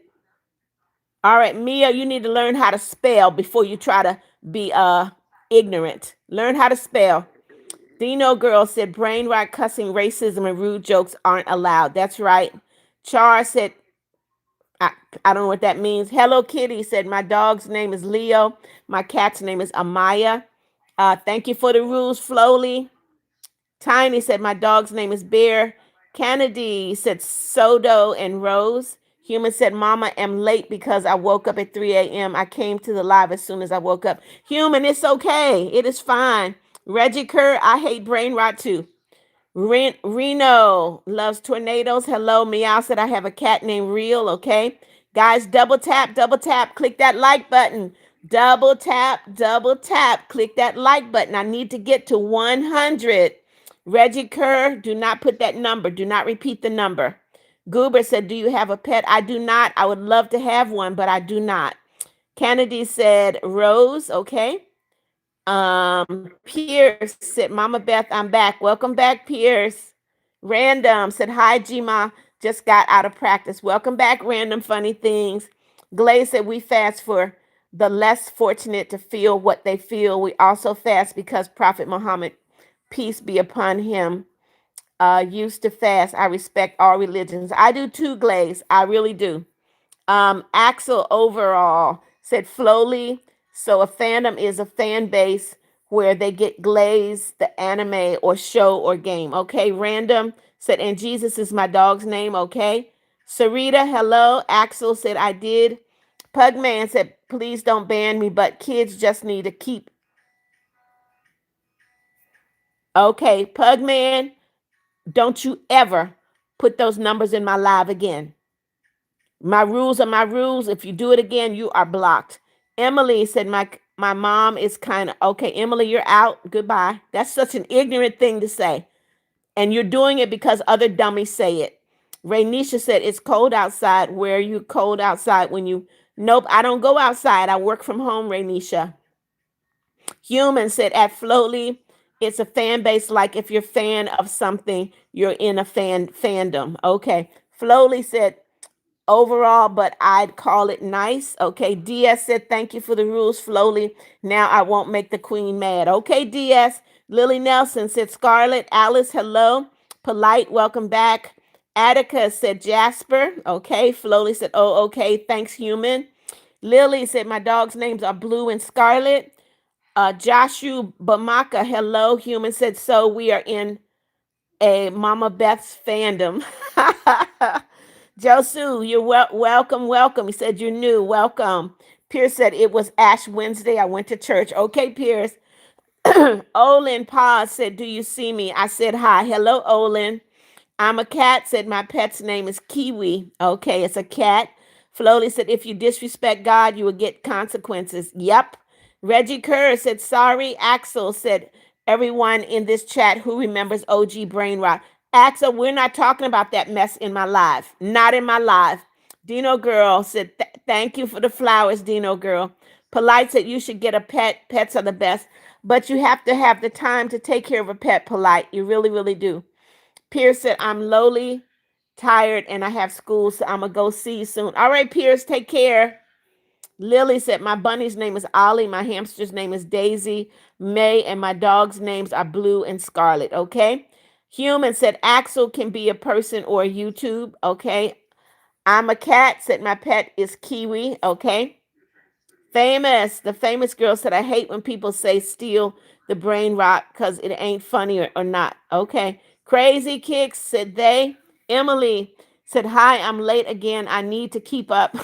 all right, Mia, you need to learn how to spell before you try to be ignorant. Learn how to spell. Dino Girl said, brain rot, cussing, racism, and rude jokes aren't allowed. That's right. Char said, I don't know what that means. Hello Kitty said, my dog's name is Leo. My cat's name is Amaya. Thank you for the rules, Flowly. Tiny said, my dog's name is Bear. Kennedy said, Sodo and Rose. Human said, Mama, am late because I woke up at 3 a.m. I came to the live as soon as I woke up. Human, it's okay. It is fine. Reggie Kerr, I hate brain rot too. Reno loves tornadoes. Hello, Meow said I have a cat named Real. Okay. Guys, double tap, click that like button. Double tap, click that like button. I need to get to 100. Reggie Kerr, do not put that number. Do not repeat the number. Goober said, do you have a pet? I do not. I would love to have one, but I do not. Kennedy said, Rose, okay. Pierce said, Mama Beth, I'm back. Welcome back, Pierce. Random said, hi, Gma. Just got out of practice. Welcome back, Random Funny Things. Glaze said, we fast for the less fortunate to feel what they feel. We also fast because Prophet Muhammad, peace be upon him, used to fast. I respect all religions. I do too, Glaze. I really do. Axel overall said Flowly. So a fandom is a fan base where they get glazed the anime or show or game. Okay, Random said, and Jesus is my dog's name. Okay. Sarita, hello. Axel said, I did. Pugman said, please don't ban me, but kids just need to keep. Okay, Pugman, don't you ever put those numbers in my live again. My rules are my rules. If you do it again, you are blocked. Emily said, my mom is kind of okay. Emily, you're out. Goodbye. That's such an ignorant thing to say. And you're doing it because other dummies say it. Raynisha said, it's cold outside. Where are you cold outside when you nope, I don't go outside. I work from home, Raynisha. Human said at Floatly, it's a fan base like if you're a fan of something, you're in a fandom. Okay. Floatly said, overall, but I'd call it nice. Okay, DS said, thank you for the rules, Flowly. Now I won't make the queen mad. Okay, DS. Lily Nelson said, Scarlett. Alice, hello. Polite, welcome back. Attica said, Jasper. Okay, Flowly said, oh, okay, thanks, human. Lily said, my dog's names are Blue and Scarlet. Joshua Bamaka, hello. Human said, so we are in a Mama Beth's fandom. Josu, you're welcome, welcome. He said you're new, welcome. Pierce said it was Ash Wednesday. I went to church. Okay, Pierce. Olin Paz said, do you see me? I said hi. Hello, Olin. I'm a cat, said my pet's name is Kiwi. Okay, it's a cat. Flowly said, if you disrespect God, you will get consequences. Yep. Reggie Kerr said, sorry. Axel said, everyone in this chat who remembers OG Brain Rot. Axel, we're not talking about that mess in my live. Not in my live. Dino Girl said, thank you for the flowers, Dino Girl. Polite said, you should get a pet. Pets are the best. But you have to have the time to take care of a pet, Polite. You really, really do. Pierce said, I'm lowly tired and I have school, so I'm going to go see you soon. All right, Pierce, take care. Lily said, my bunny's name is Ollie, my hamster's name is Daisy, May, and my dog's names are Blue and Scarlet, okay? Human said, Axel can be a person or a YouTube, okay? I'm a cat, said my pet is Kiwi, okay? The famous girl said, I hate when people say steal the brain rot because it ain't funny or not. Okay. Crazy Kicks said they. Emily said, hi, I'm late again. I need to keep up.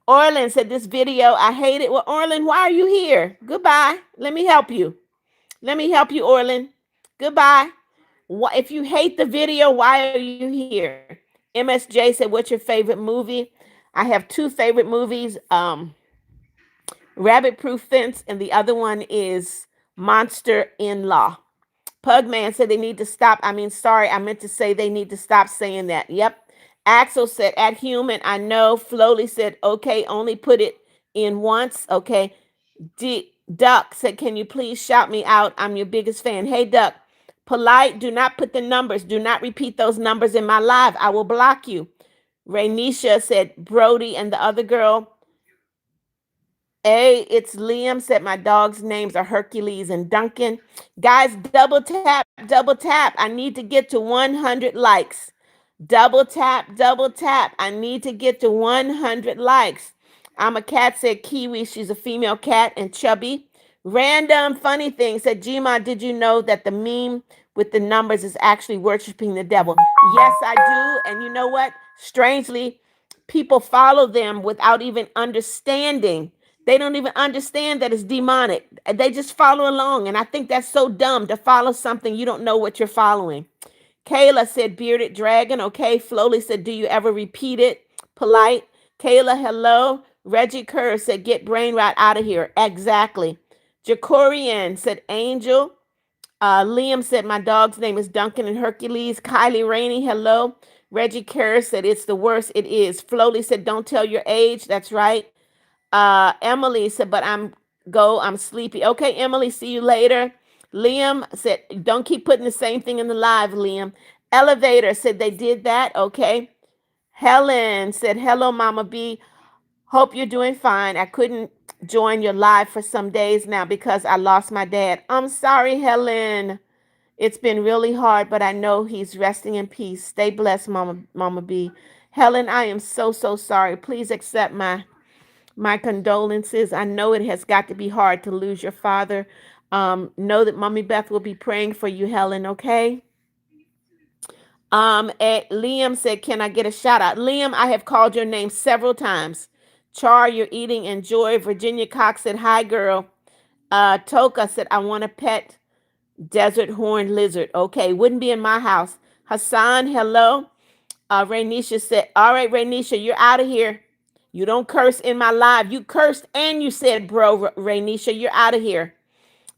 Orlin said, this video, I hate it. Well, Orlin, why are you here? Goodbye. Let me help you. Let me help you, Orlin. Goodbye. If you hate the video, why are you here? MSJ said, what's your favorite movie? I have two favorite movies. Rabbit Proof Fence, and the other one is Monster in Law. Pugman said they need to stop. Sorry, I meant to say they need to stop saying that. Yep. Axel said, at human, I know. Flowly said, okay, only put it in once. Okay. Duck said, can you please shout me out? I'm your biggest fan. Hey, Duck. Polite, do not put the numbers. Do not repeat those numbers in my live. I will block you. Raynisha said, Brody and the other girl. It's Liam said my dog's names are Hercules and Duncan. Guys, double tap, double tap. I need to get to 100 likes. Double tap, double tap. I need to get to 100 likes. I'm a cat, said Kiwi. She's a female cat and chubby. Random funny thing said, Gma, did you know that the meme with the numbers is actually worshiping the devil? Yes, I do. And you know what? Strangely, people follow them without even understanding. They don't even understand that it's demonic. They just follow along. And I think that's so dumb to follow something you don't know what you're following. Kayla said, bearded dragon. Okay. Flowly said, do you ever repeat it? Polite. Kayla, hello. Reggie Kerr said, get brain rot out of here. Exactly. Jacorian said, angel. Liam said, my dog's name is Duncan and Hercules. Kylie Rainey, hello. Reggie Kerr said, it's the worst. It is. Floly said, don't tell your age. That's right. Emily said, but I'm sleepy. Okay, Emily, see you later. Liam said, don't keep putting the same thing in the live, Liam. Elevator said they did that. Okay. Helen said, hello, Mama B. Hope you're doing fine. I couldn't join your live for some days now because I lost my dad. I'm sorry, Helen. It's been really hard, but I know he's resting in peace. Stay blessed, Mama B. Helen, I am so, so sorry. Please accept my condolences. I know it has got to be hard to lose your father. Know that Mommy Beth will be praying for you, Helen, okay? Liam said, can I get a shout out? Liam, I have called your name several times. Char, you're eating. Enjoy. Virginia Cox said, hi, girl. Toka said, I want a pet desert horned lizard. Okay, wouldn't be in my house. Hassan, hello. Rainisha said, all right, Rainisha, you're out of here. You don't curse in my live. You cursed and you said, bro, Rainisha, you're out of here.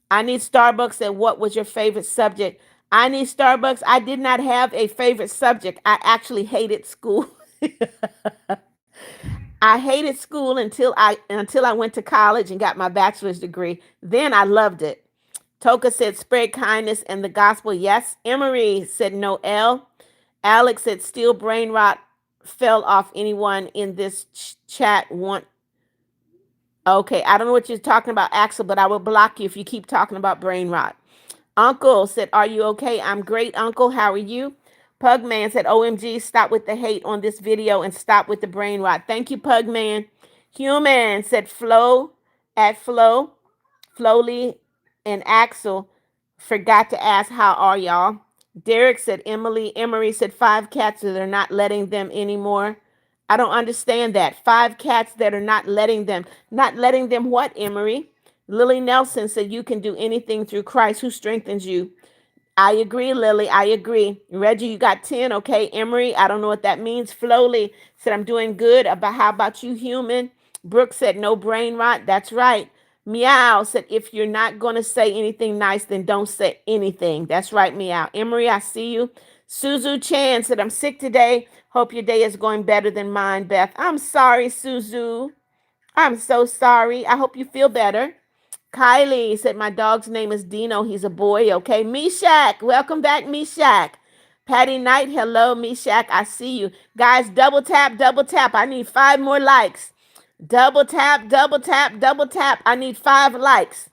I need Starbucks said, what was your favorite subject? I need Starbucks. I did not have a favorite subject. I actually hated school. I hated school until I went to college and got my bachelor's degree. Then I loved it. Toka said, spread kindness and the gospel. Yes. Emery said, no L. Alex said, still brain rot fell off anyone in this chat want. Okay, I don't know what you're talking about, Axel, but I will block you if you keep talking about brain rot. Uncle said, are you okay? I'm great, Uncle. How are you? Pugman said, OMG, stop with the hate on this video and stop with the brain rot. Thank you, Pugman. Human said, Flo at Flo. Flowly and Axel forgot to ask, how are y'all? Derek said, Emily. Emery said, 5 cats that are not letting them anymore. I don't understand that. 5 cats that are not letting them. Not letting them what, Emery? Lily Nelson said, you can do anything through Christ who strengthens you. I agree, Lily. I agree. Reggie, you got 10. Okay. Emery, I don't know what that means. Flowly said, I'm doing good. How about you, human? Brooke said, no brain rot. That's right. Meow said, if you're not going to say anything nice, then don't say anything. That's right, Meow. Emery, I see you. Suzu Chan said, I'm sick today. Hope your day is going better than mine, Beth. I'm sorry, Suzu. I'm so sorry. I hope you feel better. Kylie said, my dog's name is Dino. He's a boy. Okay. Meshach. Welcome back, Meshach. Patty Knight. Hello, Meshach. I see you. Guys, double tap, double tap. I need 5 more likes. Double tap, double tap, double tap. I need 5 likes.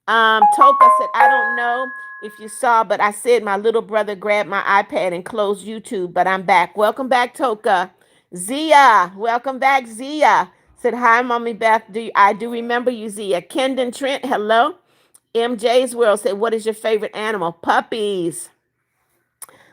Toka said, I don't know if you saw, but I said my little brother grabbed my iPad and closed YouTube, but I'm back. Welcome back, Toka. Zia, welcome back, Zia. Said, hi, Mommy Beth. I do remember you, Zia. Kendon Trent, hello. MJ's World said, what is your favorite animal? Puppies.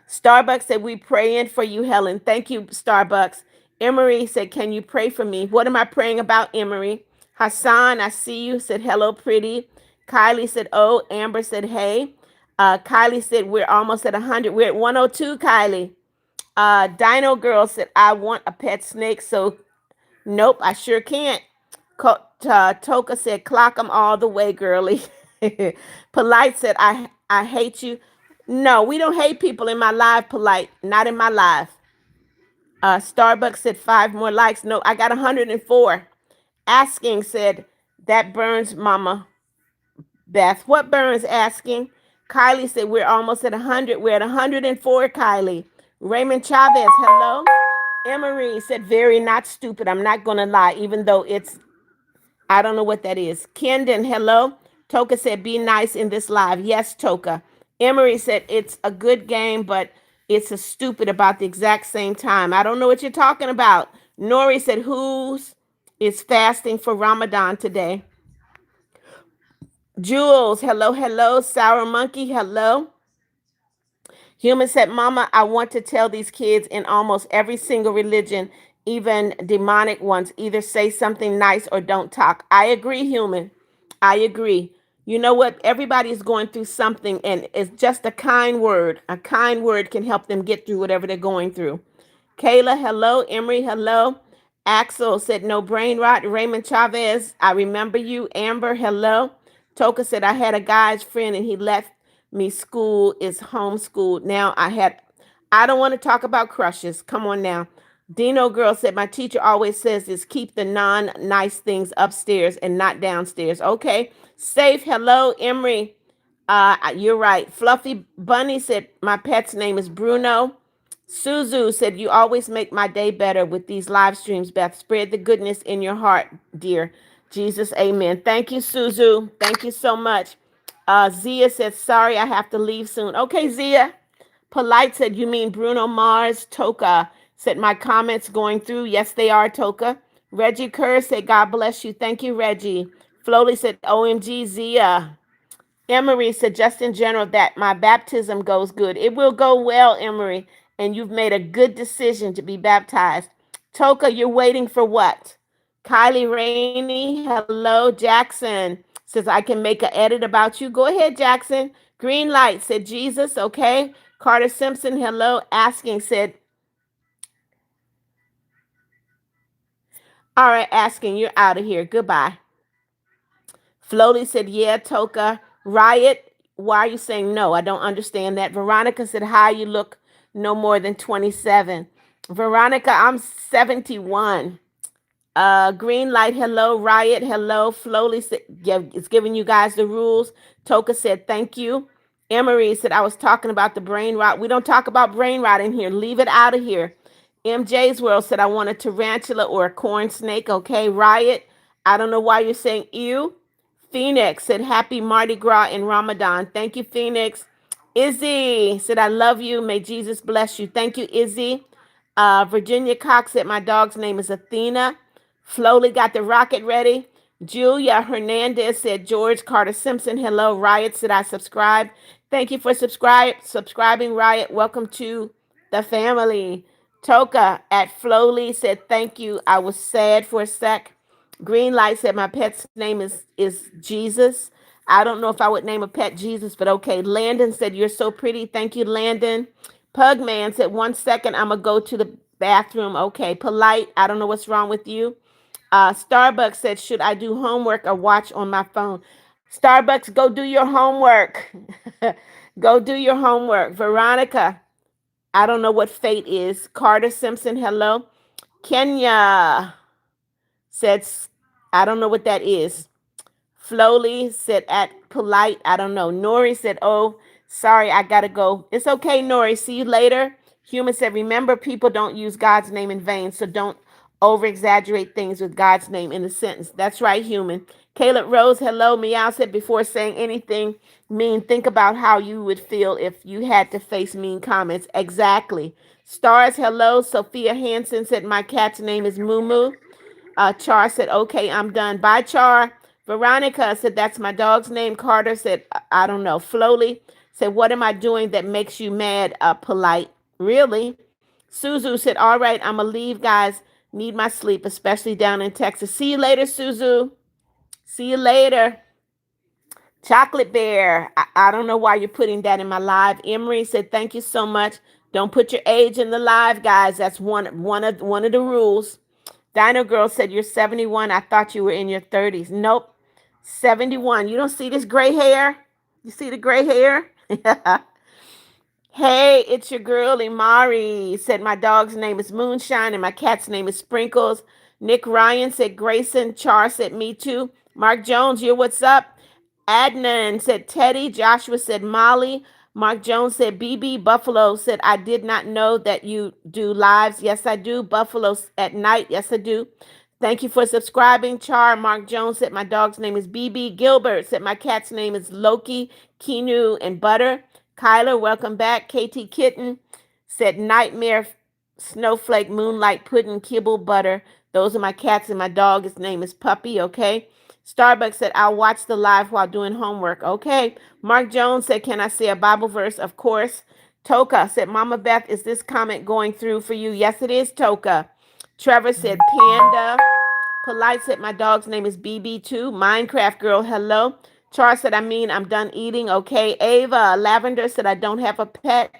Starbucks said, we praying for you, Helen. Thank you, Starbucks. Emery said, can you pray for me? What am I praying about, Emery? Hassan, I see you. Said, hello, pretty. Kylie said, oh. Amber said, hey. Kylie said, we're almost at 100. We're at 102, Kylie. Dino Girl said, I want a pet snake. So, nope, I sure can't. Toka said, clock them all the way, girly. Polite said, I hate you. No, we don't hate people in my live, Polite. Not in my live. Starbucks said 5 more likes. No, I got 104. Asking said, that burns, Mama Beth. What burns, Asking? Kylie said, we're almost at 100. We're at 104, Kylie. Raymond Chavez, hello. Emery said, very not stupid. I'm not going to lie, even though I don't know what that is. Kendon, hello. Toka said, be nice in this live. Yes, Toka. Emery said, it's a good game, but it's a stupid about the exact same time. I don't know what you're talking about. Nori said, who's is fasting for Ramadan today? Jules, hello, hello. Sour Monkey, hello. Human said, Mama, I want to tell these kids in almost every single religion, even demonic ones, either say something nice or don't talk. I agree, Human. I agree. You know what? Everybody is going through something, and it's just a kind word. A kind word can help them get through whatever they're going through. Kayla, hello. Emery, hello. Axel said, no brain rot. Raymond Chavez, I remember you. Amber, hello. Toka said, I had a guy's friend and he left me school is homeschooled. Now I don't want to talk about crushes. Come on now. Dino girl said, my teacher always says is keep the non-nice things upstairs and not downstairs. Okay. Safe. Hello, Emery. You're right. Fluffy Bunny said, my pet's name is Bruno. Suzu said, you always make my day better with these live streams, Beth. Spread the goodness in your heart, dear. Jesus, amen. Thank you, Suzu. Thank you so much. Zia said, sorry, I have to leave soon. Okay, Zia. Polite said, you mean Bruno Mars? Toka said, my comments going through. Yes, they are, Toka. Reggie Kerr said, God bless you. Thank you, Reggie. Flowley said, OMG, Zia. Emery said, just in general, that my baptism goes good. It will go well, Emery, and you've made a good decision to be baptized. Toka, you're waiting for what? Kylie Rainey, hello. Jackson says, I can make an edit about you. Go ahead, Jackson. Green light said, Jesus, okay. Carter Simpson, hello. Asking said, all right, asking, you're out of here. Goodbye. Floaty said, yeah, Toka. Riot, why are you saying no? I don't understand that. Veronica said, hi, you look no more than 27. Veronica, I'm 71. Green light, hello. Riot, hello. Flowly said, yeah, it's giving you guys the rules. Toka said, thank you. Emery said, I was talking about the brain rot. We don't talk about brain rot in here. Leave it out of here. MJ's World said, I want a tarantula or a corn snake. Okay, Riot. I don't know why you're saying ew. Phoenix said, happy Mardi Gras in Ramadan. Thank you, Phoenix. Izzy said, I love you. May Jesus bless you. Thank you, Izzy. Virginia Cox said, my dog's name is Athena. Flowly got the rocket ready. Julia Hernandez said, George Carter Simpson, hello. Riot said, I subscribe. Thank you for subscribing, Riot. Welcome to the family. Toka at Flowly said, thank you. I was sad for a sec. Green light said, my pet's name is Jesus. I don't know if I would name a pet Jesus, but okay. Landon said, you're so pretty. Thank you, Landon. Pugman said, 1 second, I'm going to go to the bathroom. Okay. Polite, I don't know what's wrong with you. Starbucks said, should I do homework or watch on my phone? Starbucks, go do your homework. Go do your homework. Veronica, I don't know what fate is. Carter Simpson, hello. Kenya said, I don't know what that is. Flowly said, at polite, I don't know. Nori said, oh, sorry, I gotta go. It's okay, Nori. See you later. Human said, remember, people don't use God's name in vain, so don't over exaggerate things with God's name in a sentence. That's right, Human. Caleb Rose, hello. Meow said, before saying anything mean, think about how you would feel if you had to face mean comments. Exactly. Stars, hello. Sophia Hansen said, my cat's name is Moo Moo. Char said, okay, I'm done. Bye, Char. Veronica said, that's my dog's name. Carter said, I don't know. Flowly said, what am I doing that makes you mad? Polite. Really? Suzu said, all right, I'm going to leave, guys. Need my sleep, especially down in Texas. See you later, Suzu. See you later. Chocolate Bear. I don't know why you're putting that in my live. Emery said, thank you so much. Don't put your age in the live, guys. That's one of the rules. Dino Girl said, you're 71. I thought you were in your 30s. Nope. 71. You don't see this gray hair? You see the gray hair? Hey, it's your girl Imari. Said my dog's name is Moonshine and my cat's name is Sprinkles. Nick Ryan said Grayson. Char said me too. Mark Jones, you're what's up? Adnan said Teddy. Joshua said Molly. Mark Jones said BB. Buffalo said, I did not know that you do lives. Yes, I do. Buffalo at night. Yes, I do. Thank you for subscribing. Char. Mark Jones said my dog's name is BB. Gilbert said my cat's name is Loki, Kinu, and Butter. Kyler, welcome back. KT Kitten said Nightmare, Snowflake, Moonlight, Pudding, Kibble, Butter. Those are my cats and my dog. His name is Puppy, okay? Starbucks said, I'll watch the live while doing homework. Okay. Mark Jones said, can I say a Bible verse? Of course. Toka said, Mama Beth, is this comment going through for you? Yes, it is, Toka. Trevor said, Panda. Polite said, my dog's name is BB2. Minecraft Girl, hello. Char said, I'm done eating. Okay. Ava Lavender said, I don't have a pet.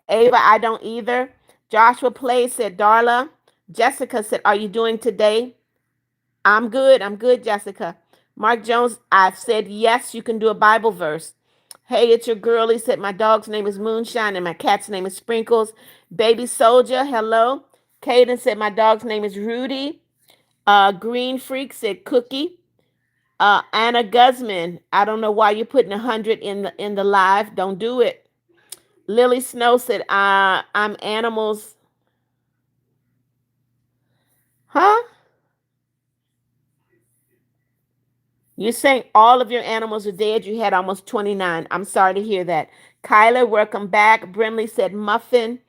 Ava, I don't either. Joshua Play said, Darla. Jessica said, are you doing today? I'm good, Jessica. Mark Jones, I've said yes, you can do a Bible verse. Hey, it's your girlie. Said my dog's name is Moonshine and my cat's name is Sprinkles. Baby Soldier, hello. Caden said my dog's name is Rudy. Green Freak said Cookie. Anna Guzman, I don't know why you're putting 100 in the live. Don't do it. Lily Snow said, I'm animals. Huh? You're saying all of your animals are dead. You had almost 29. I'm sorry to hear that. Kyler, welcome back. Brinley said muffin.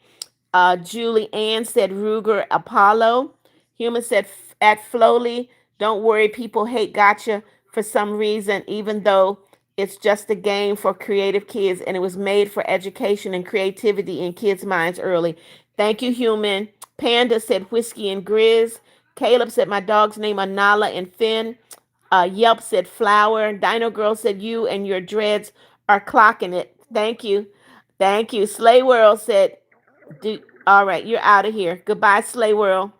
Julie Ann said Ruger Apollo. Human said at Flowly, don't worry, people hate gotcha for some reason, even though it's just a game for creative kids and it was made for education and creativity in kids' minds early. Thank you, Human. Panda said Whiskey and Grizz. Caleb said my dog's name are Nala and Finn. Yelp said Flower. Dino Girl said you and your dreads are clocking it. Thank you. Thank you. Slay World said all right, you're out of here. Goodbye, Slay World.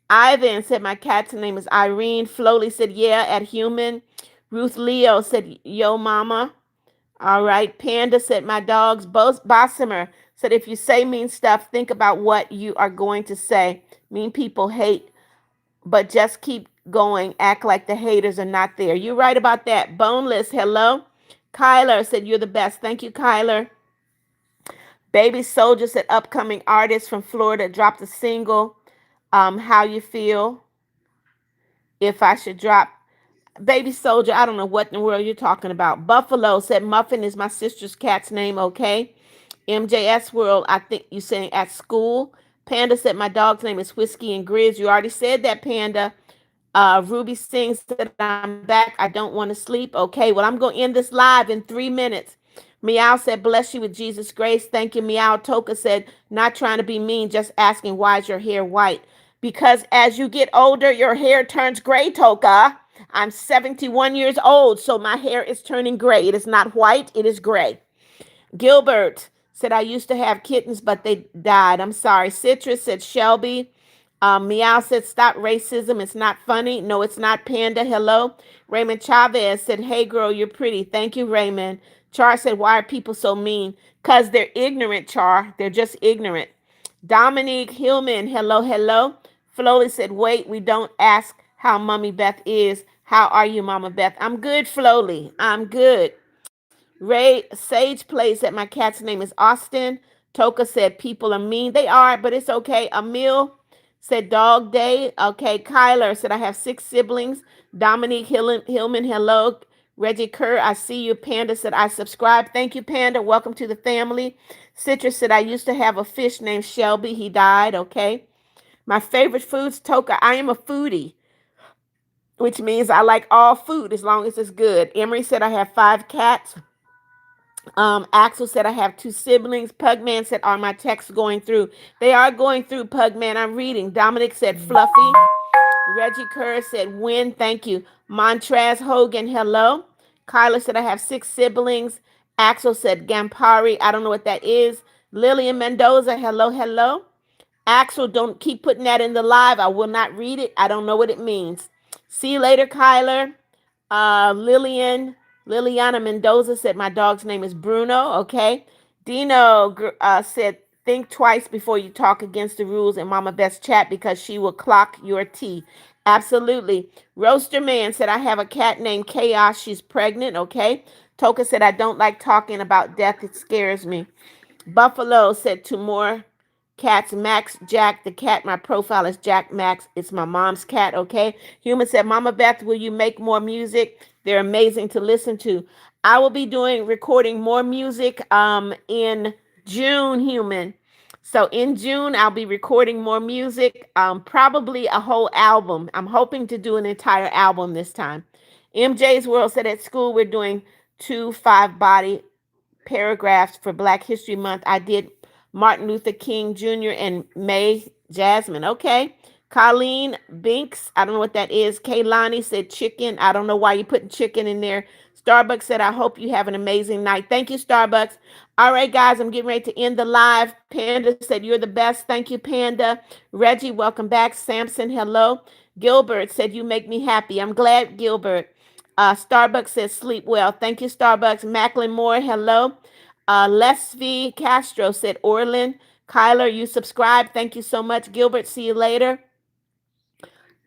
Ivan said my cat's name is Irene. Flowly said yeah at human. Ruth Leo said yo mama. All right. Panda said my dog's Bossamer said if you say mean stuff, think about what you are going to say. Mean people hate, but just keep going. Act like the haters are not there. You're right about that. Boneless, hello. Kyler said you're the best. Thank you, Kyler. Baby Soldier said upcoming artist from Florida dropped a single. How you feel if I should drop Baby Soldier? I don't know what in the world you're talking about. Buffalo said Muffin is my sister's cat's name. Okay. MJS World, I think you're saying at school. Panda said my dog's name is Whiskey and Grizz. You already said that, Panda. Ruby Singh said I'm back. I don't want to sleep. Okay, well, I'm going to end this live in 3 minutes. Meow said, bless you with Jesus' grace. Thank you, Meow. Toka said, not trying to be mean, just asking, why is your hair white? Because as you get older, your hair turns gray, Toka. I'm 71 years old, so my hair is turning gray. It is not white, it is gray. Gilbert said, I used to have kittens, but they died. I'm sorry. Citrus said, Shelby. Meow said, stop racism. It's not funny. No, it's not. Panda, hello. Raymond Chavez said, hey, girl, you're pretty. Thank you, Raymond. Char said, why are people so mean? Because they're ignorant, Char. They're just ignorant. Dominique Hillman, hello, hello. Flowly said, wait, we don't ask how Mommy Beth is. How are you, Mama Beth? I'm good, Flowly. I'm good. Ray Sage plays that my cat's name is Austin. Toka said people are mean. They are, but it's okay. Emil said dog day. Okay. Kyler said I have 6 siblings. Dominique Hillman, hello. Reggie Kerr, I see you. Panda said I subscribe. Thank you, Panda. Welcome to the family. Citrus said I used to have a fish named Shelby. He died. Okay. My favorite foods, Toka. I am a foodie, which means I like all food as long as it's good. Emery said I have 5 cats. Axel said I have 2 siblings. Pugman said, are my texts going through? They are going through, Pugman. I'm reading. Dominic said Fluffy. Reggie Kerr said win. Thank you. Montrez Hogan, hello. Kyla said I have 6 siblings. Axel said Gampari. I don't know what that is. Lillian Mendoza, hello, hello. Axel, don't keep putting that in the live. I will not read it. I don't know what it means. See you later, Kyler. Liliana Mendoza said my dog's name is Bruno. Okay. Dino said think twice before you talk against the rules in Mama Beth's chat because she will clock your tea. Absolutely. Roaster Man said I have a cat named Chaos. She's pregnant. Okay. Toka said I don't like talking about death. It scares me. Buffalo said two more cats. Max Jack, the cat. My profile is Jack Max. It's my mom's cat. Okay. Human said, Mama Beth, will you make more music? They're amazing to listen to. I will be recording more music in June, Human. So in June, I'll be recording more music, probably a whole album. I'm hoping to do an entire album this time. MJ's World said at school we're doing 2 5-body paragraphs for Black History Month. I did Martin Luther King Jr. and May Jasmine. Okay. Colleen Binks, I don't know what that is. Kaylani said chicken. I don't know why you're putting chicken in there. Starbucks said, I hope you have an amazing night. Thank you, Starbucks. All right, guys, I'm getting ready to end the live. Panda said, you're the best. Thank you, Panda. Reggie, welcome back. Samson, hello. Gilbert said, you make me happy. I'm glad, Gilbert. Starbucks says sleep well. Thank you, Starbucks. Macklin Moore, hello. Leslie Castro said Orlin. Kyler, you subscribe. Thank you so much. Gilbert, see you later.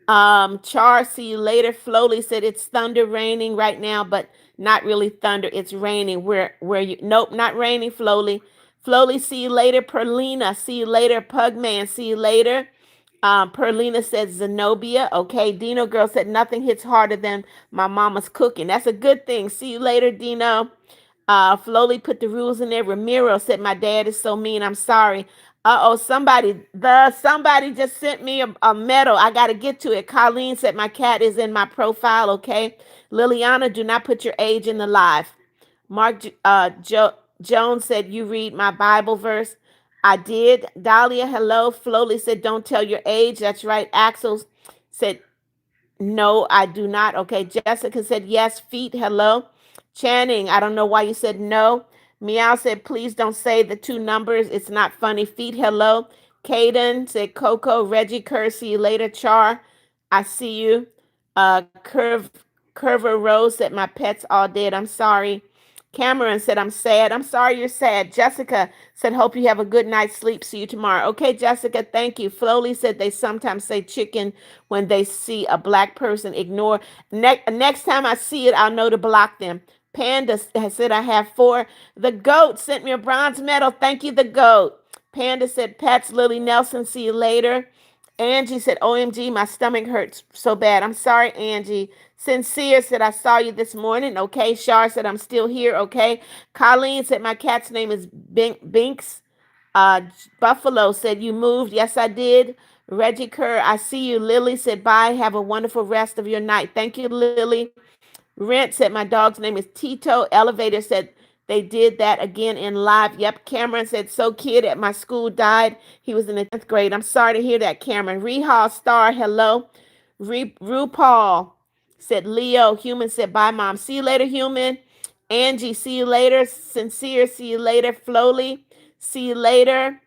Char, see you later. Flowly said it's thunder raining right now, but not really thunder. It's raining. Where you? Nope, not raining. Flowly, Flowly, see you later. Perlina, see you later. Pugman, see you later. Perlina said Zenobia. Okay, Dino girl said nothing hits harder than my mama's cooking. That's a good thing. See you later, Dino. Flowly put the rules in there. Ramiro said my dad is so mean. I'm sorry. Uh-oh, somebody just sent me a medal. I got to get to it. Colleen said my cat is in my profile, okay? Liliana, do not put your age in the live. Mark Jones said you read my Bible verse. I did. Dahlia, hello. Flowly said don't tell your age. That's right. Axel said no, I do not. Okay. Jessica said yes. Feet, hello. Channing, I don't know why you said no. Meow said, please don't say the two numbers. It's not funny. Feet, hello. Caden said, Coco, Reggie, Kerr, see you later. Char, I see you. Curver Rose said, my pet's all dead. I'm sorry. Cameron said, I'm sad. I'm sorry you're sad. Jessica said, hope you have a good night's sleep. See you tomorrow. Okay, Jessica, thank you. Flowly said they sometimes say chicken when they see a black person. Ignore. Next time I see it, I'll know to block them. Panda has said I have four. The goat sent me a bronze medal. Thank you, the goat. Panda said, Pets, Lily Nelson, see you later. Angie said, OMG, my stomach hurts so bad. I'm sorry, Angie. Sincere said, I saw you this morning. Okay. Shar said, I'm still here. Okay. Colleen said, my cat's name is Binks. Uh, Buffalo said, you moved. Yes, I did. Reggie Kerr, I see you. Lily said, bye. Have a wonderful rest of your night. Thank you, Lily. Rent said, my dog's name is Tito. Elevator said, they did that again in live. Yep. Cameron said, so kid at my school died. He was in the 10th grade. I'm sorry to hear that, Cameron. Rehal Star, hello. RuPaul said, Leo. Human said, bye, mom. See you later, human. Angie, see you later. Sincere, see you later. Flowly, see you later.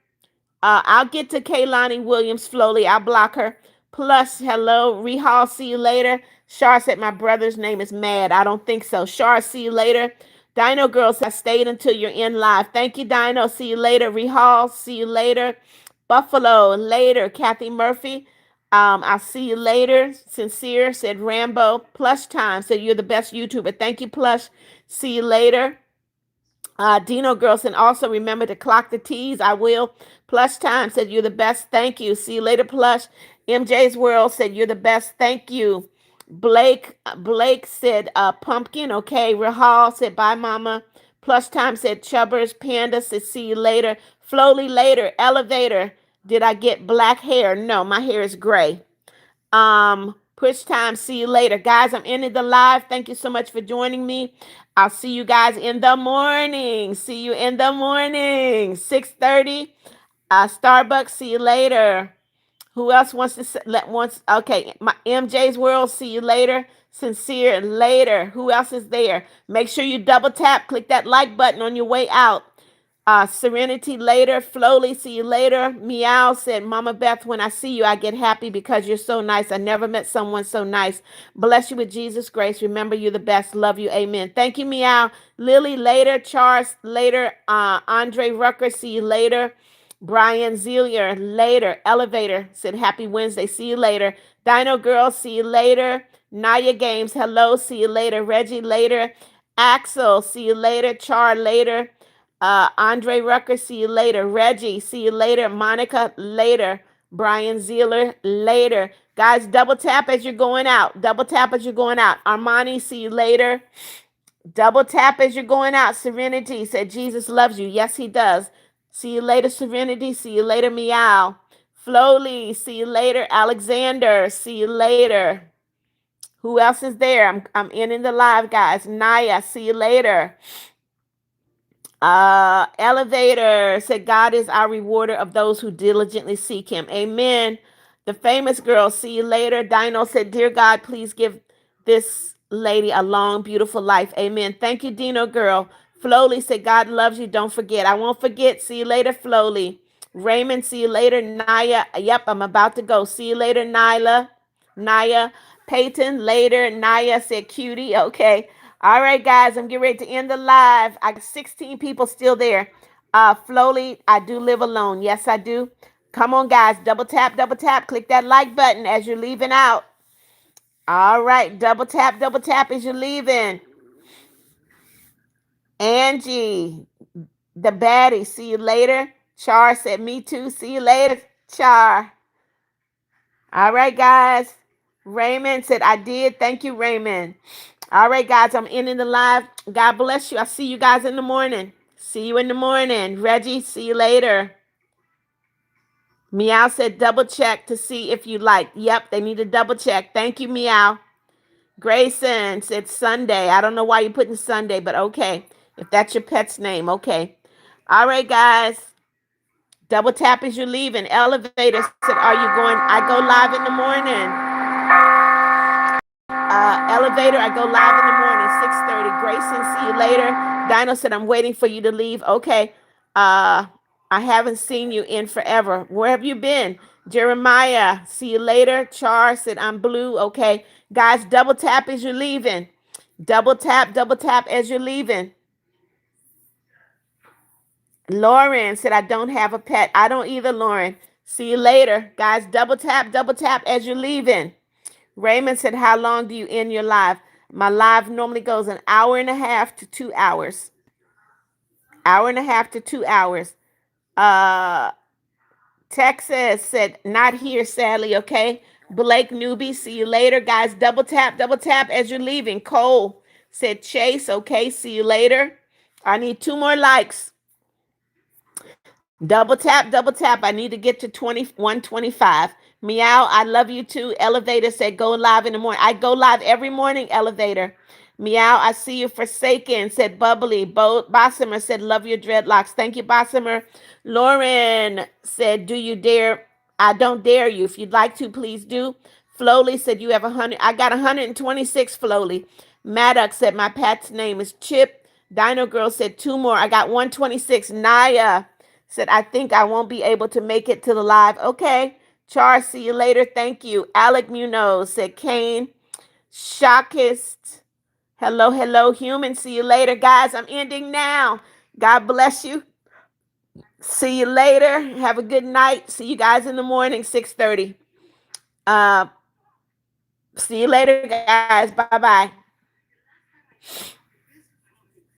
I'll get to Kaylani Williams slowly. I'll block her. Plus, hello, Rehal, see you later. Shar said my brother's name is Mad. I don't think so. Shar, see you later. Dino Girl said I stayed until you're in live. Thank you, Dino. See you later. Rehal, see you later. Buffalo, later. Kathy Murphy, I'll see you later. Sincere said Rambo. Plush Time said you're the best YouTuber. Thank you, Plush. See you later. Dino Girl said, also remember to clock the T's. I will. Plush Time said, you're the best. Thank you. See you later, Plush. MJ's World said, you're the best. Thank you. Blake said, pumpkin. Okay. Rahal said, bye, mama. Plush Time said, Chubbers. Panda said, see you later. Flowly later. Elevator. Did I get black hair? No, my hair is gray. Push Time, see you later. Guys, I'm ending the live. Thank you so much for joining me. I'll see you guys in the morning. See you in the morning. 6:30. Starbucks, see you later. Who else wants to okay, my MJ's World, see you later. Sincere later. Who else is there? Make sure you double tap, click that like button on your way out. Serenity later. Flowly, see you later. Meow said, Mama Beth, when I see you, I get happy because you're so nice. I never met someone so nice. Bless you with Jesus' grace. Remember, you're the best. Love you. Amen. Thank you, Meow. Lily later. Charles later. Andre Rucker, see you later. Brian Zillier later. Elevator said, Happy Wednesday. See you later. Dino Girl, see you later. Naya Games, hello. See you later. Reggie later. Axel, see you later. Char later. Andre Rucker, see you later. Reggie, see you later. Monica, later. Brian Zeeler, later. Guys, double tap as you're going out. Double tap as you're going out. Armani, see you later. Double tap as you're going out. Serenity said, Jesus loves you. Yes, he does. See you later, Serenity. See you later, Meow. Flowly, see you later. Alexander, see you later. Who else is there? I'm ending the live, guys. Naya, see you later. Elevator said, God is our rewarder of those who diligently seek him. Amen. The famous girl, see you later. Dino said, dear God, please give this lady a long, beautiful life. Amen. Thank you, Dino girl. Flowly said, God loves you. Don't forget. I won't forget. See you later, Flowly. Raymond, see you later. Naya, yep, I'm about to go. See you later, Nyla. Naya. Peyton, later. Naya said cutie. Okay. All right, guys, I'm getting ready to end the live. I got 16 people still there. Flowly, I do live alone. Yes, I do. Come on, guys. Double tap. Click that like button as you're leaving out. All right. Double tap as you're leaving. Angie, the baddie. See you later. Char said, me too. See you later, Char. All right, guys. Raymond said, I did. Thank you, Raymond. All right, guys. I'm ending the live. God bless you. I'll see you guys in the morning. See you in the morning. Reggie, see you later. Meow said, double check to see if you like. Yep, they need to double check. Thank you, Meow. Grayson said Sunday. I don't know why you're putting Sunday, but okay. If that's your pet's name, okay. All right, guys. Double tap as you're leaving. Elevator said, are you going? I go live in the morning. Elevator, I go live in the morning, 6:30. Grayson, see you later. Dino said, I'm waiting for you to leave. Okay. I haven't seen you in forever. Where have you been? Jeremiah, see you later. Char said, I'm blue. Okay. Guys, double tap as you're leaving. Double tap as you're leaving. Lauren said, I don't have a pet. I don't either, Lauren. See you later. Guys, double tap as you're leaving. Raymond said, how long do you end your live? My live normally goes an hour and a half to 2 hours. Hour and a half to 2 hours. Uh, Texas said, not here, sadly, okay? Blake Newbie, see you later. Guys, double tap as you're leaving. Cole said, Chase, okay, see you later. I need 2 more likes. Double tap. I need to get to 2125. Meow, I love you too. Elevator said go live in the morning. I go live every morning, Elevator. Meow, I see you. Forsaken said bubbly. Bossamer said love your dreadlocks. Thank you, Bossamer. Lauren said, do you dare? I don't dare you. If you'd like to, please do. Flowly said you have 100. I got 126, Flowly. Maddox said my pet's name is Chip. Dino Girl said 2 more. I got 126. Naya said, I think I won't be able to make it to the live. Okay. Char, see you later. Thank you. Alec Munoz said, Kane. Shockist. Hello, human. See you later, guys. I'm ending now. God bless you. See you later. Have a good night. See you guys in the morning, 6:30. Uh, see you later, guys. Bye-bye.